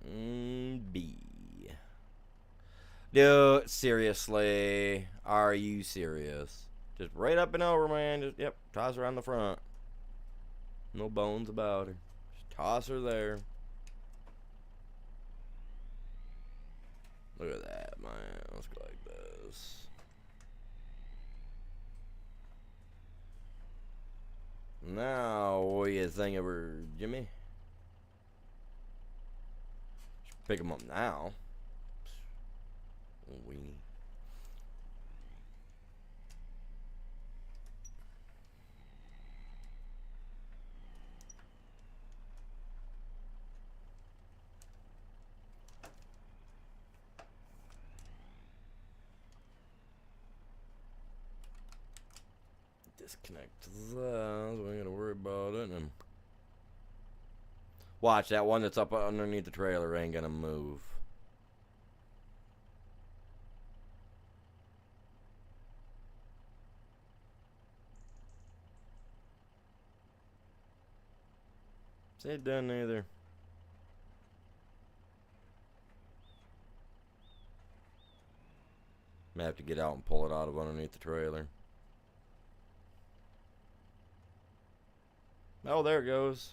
B. Dude, seriously. Are you serious? Just right up and over, man. Just, yep, toss her on the front. No bones about her. Toss her there. Look at that, man. Let's go like this. Now, what do you think of her, Jimmy? Pick him up now. Weenie. Disconnect that, so we ain't gotta worry about it. And watch, that one that's up underneath the trailer ain't gonna move. It done either. May have to get out and pull it out of underneath the trailer. Oh, there it goes.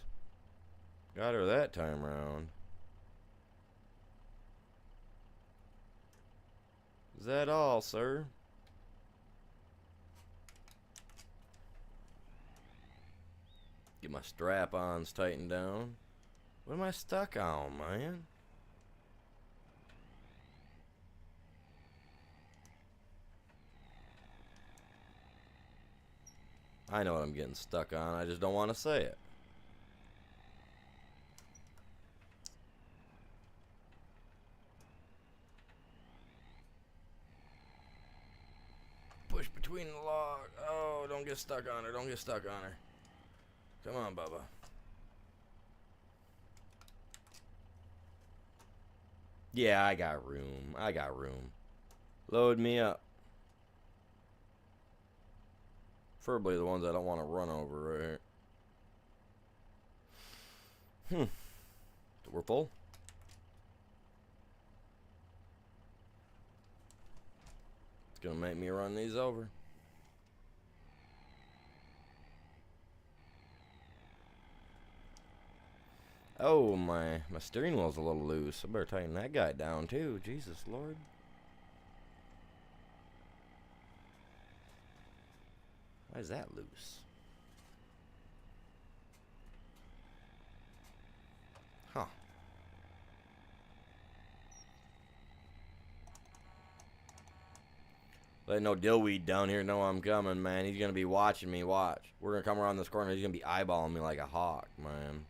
Got her that time round. Is that all, sir? Get my strap-ons tightened down. What am I stuck on, man? I know what I'm getting stuck on. I just don't want to say it. Push between the log. Oh, don't get stuck on her. Don't get stuck on her. Come on, Bubba. Yeah, I got room. I got room. Load me up. Preferably the ones I don't want to run over, right? We're full. It's gonna make me run these over. Oh, my steering wheel's a little loose. I better tighten that guy down too. Jesus Lord. Why is that loose? Huh. Let no dillweed down here know I'm coming, man. He's gonna be watching me. Watch. We're gonna come around this corner. He's gonna be eyeballing me like a hawk, man.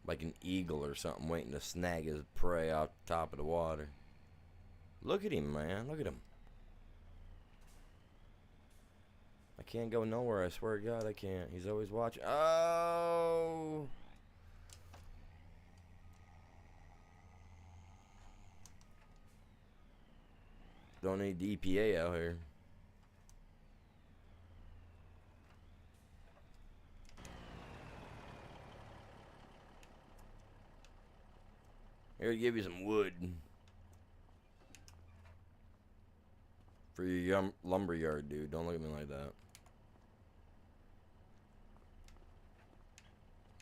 Like an eagle or something waiting to snag his prey out the top of the water. Look at him, man. Look at him. I can't go nowhere, I swear to God I can't. He's always watching. Oh! Don't need the EPA out here. Here to give you some wood for your lumber yard, dude. Don't look at me like that.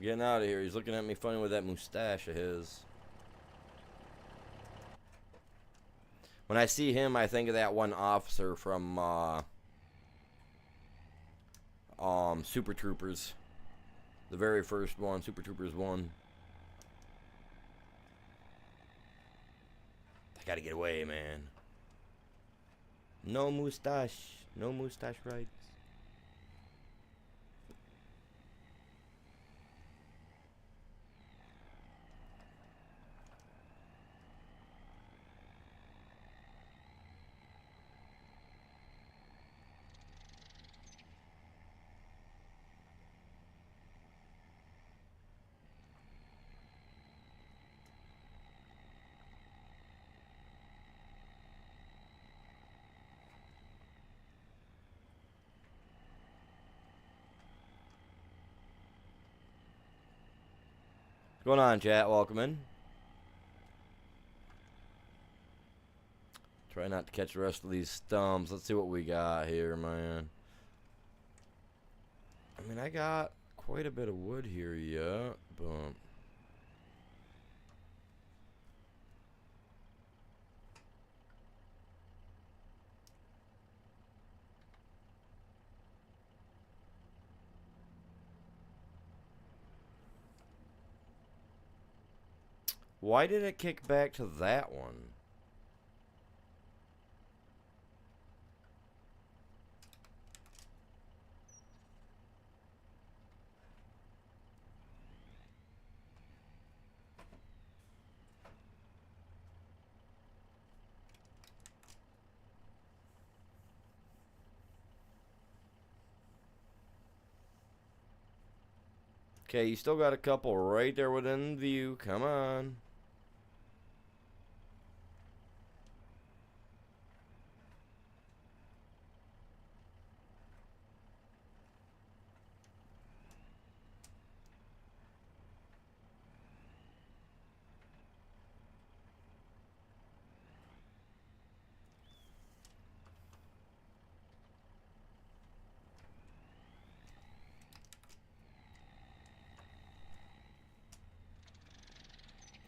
Getting out of here. He's looking at me funny with that mustache of his. When I see him, I think of that one officer from Super Troopers. The very first one, Super Troopers 1. I gotta get away, man. No mustache. No mustache rights. What's going on, chat? Welcome in. Try not to catch the rest of these stumps. Let's see what we got here, man. I mean, I got quite a bit of wood here yet, but... Why did it kick back to that one? Okay, you still got a couple right there within view. Come on.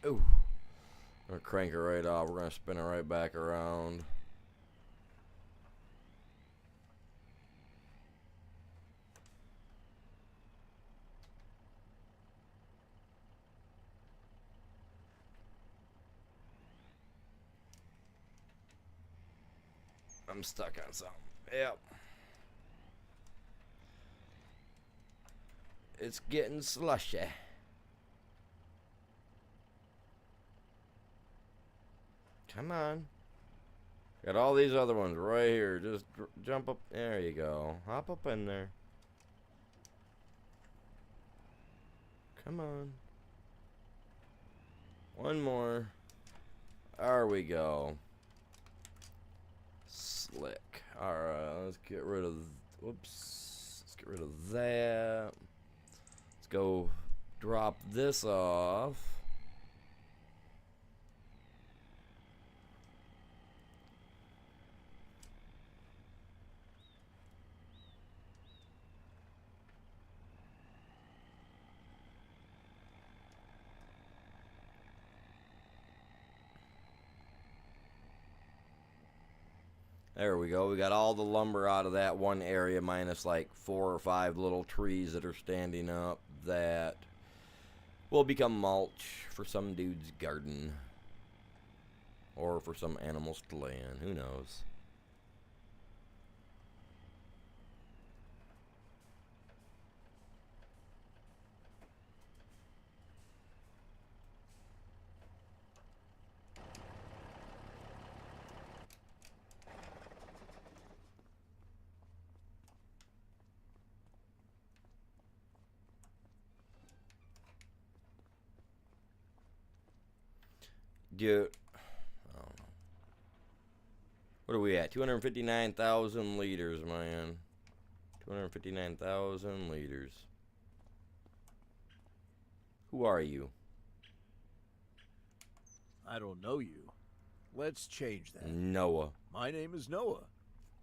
Ooh. We're gonna crank it right off. We're gonna spin it right back around. I'm stuck on something. Yep. It's getting slushy. Come on. Got all these other ones right here. Just jump up. There you go. Hop up in there. Come on. One more. There we go. Slick. Alright, let's get rid of... Whoops. Let's get rid of that. Let's go drop this off. There we go. We got all the lumber out of that one area, minus like 4 or 5 little trees that are standing up that will become mulch for some dude's garden. Or for some animals to lay in. Who knows? Dude, I don't know. What are we at? 259,000 liters, man. 259,000 liters. Who are you? I don't know you. Let's change that. Noah. My name is Noah.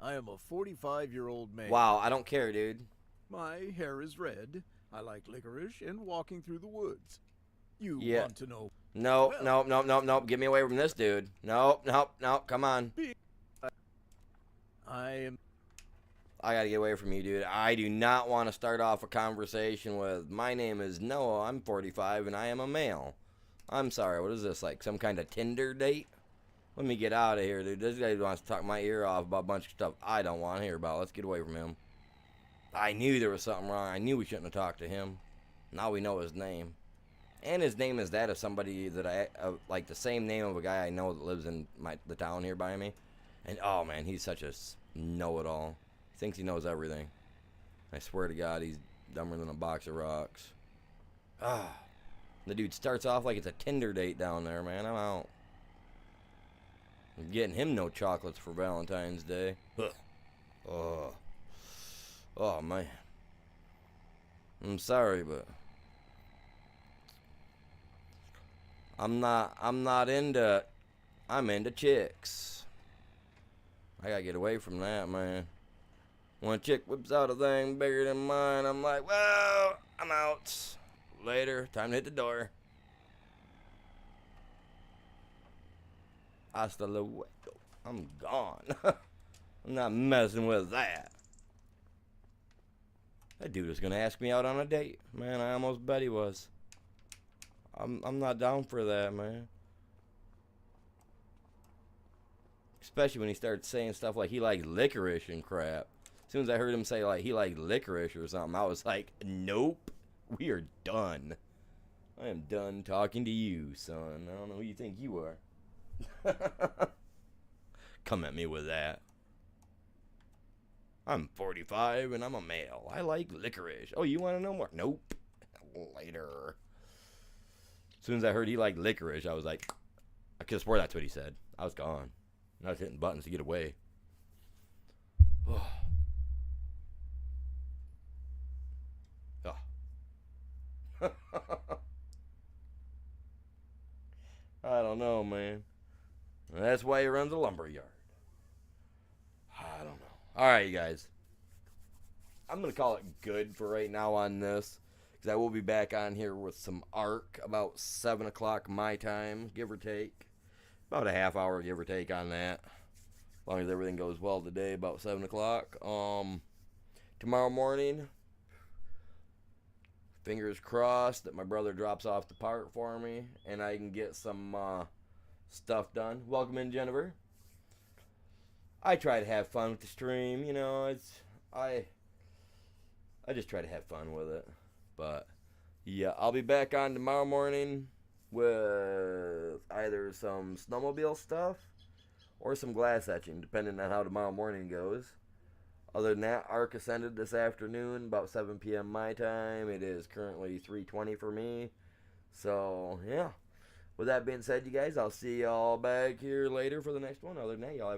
I am a 45-year-old male. Wow, I don't care, dude. My hair is red. I like licorice and walking through the woods. You Yeah. want to know? Nope, Well, nope. Get me away from this dude. Nope. Come on. I am. I gotta get away from you, dude. I do not want to start off a conversation with, my name is Noah, I'm 45, and I am a male. I'm sorry, what is this, like some kind of Tinder date? Let me get out of here, dude. This guy wants to talk my ear off about a bunch of stuff I don't want to hear about. Let's get away from him. I knew there was something wrong. I knew we shouldn't have talked to him. Now we know his name. And his name is that of somebody that I, like the same name of a guy I know that lives in the town here by me. And, oh, man, he's such a know-it-all. He thinks he knows everything. I swear to God, he's dumber than a box of rocks. Ah. The dude starts off like it's a Tinder date down there, man. I'm out. I'm getting him no chocolates for Valentine's Day. Ugh. Oh, man. I'm sorry, but I'm into, I'm into chicks. I gotta get away from that, man. When a chick whips out a thing bigger than mine, I'm like, well, I'm out. Later, time to hit the door. Hasta luego. I'm gone. I'm not messing with that. That dude was gonna ask me out on a date. Man, I almost bet he was. I'm not down for that, man. Especially when he starts saying stuff like he likes licorice and crap. As soon as I heard him say like he liked licorice or something, I was like, nope, we are done. I am done talking to you, son. I don't know who you think you are. Come at me with that. I'm 45 and I'm a male. I like licorice. Oh, you want to know more? Nope. Later. As soon as I heard he liked licorice, I was like, I could have swore that's what he said. I was gone. I was hitting buttons to get away. Oh. Oh. I don't know, man. That's why he runs a lumber yard. I don't know. All right, you guys. I'm going to call it good for right now on this, because I will be back on here with some ARK about 7 o'clock my time, give or take. About a half hour, give or take, on that. As long as everything goes well today, about 7 o'clock. Tomorrow morning, fingers crossed that my brother drops off the part for me, and I can get some stuff done. Welcome in, Jennifer. I try to have fun with the stream, you know, I just try to have fun with it. But yeah, I'll be back on tomorrow morning with either some snowmobile stuff or some glass etching, depending on how tomorrow morning goes. Other than that, ARK ascended this afternoon, about 7 p.m. my time. It is currently 3:20 for me. So, yeah. With that being said, you guys, I'll see y'all back here later for the next one. Other than that, y'all have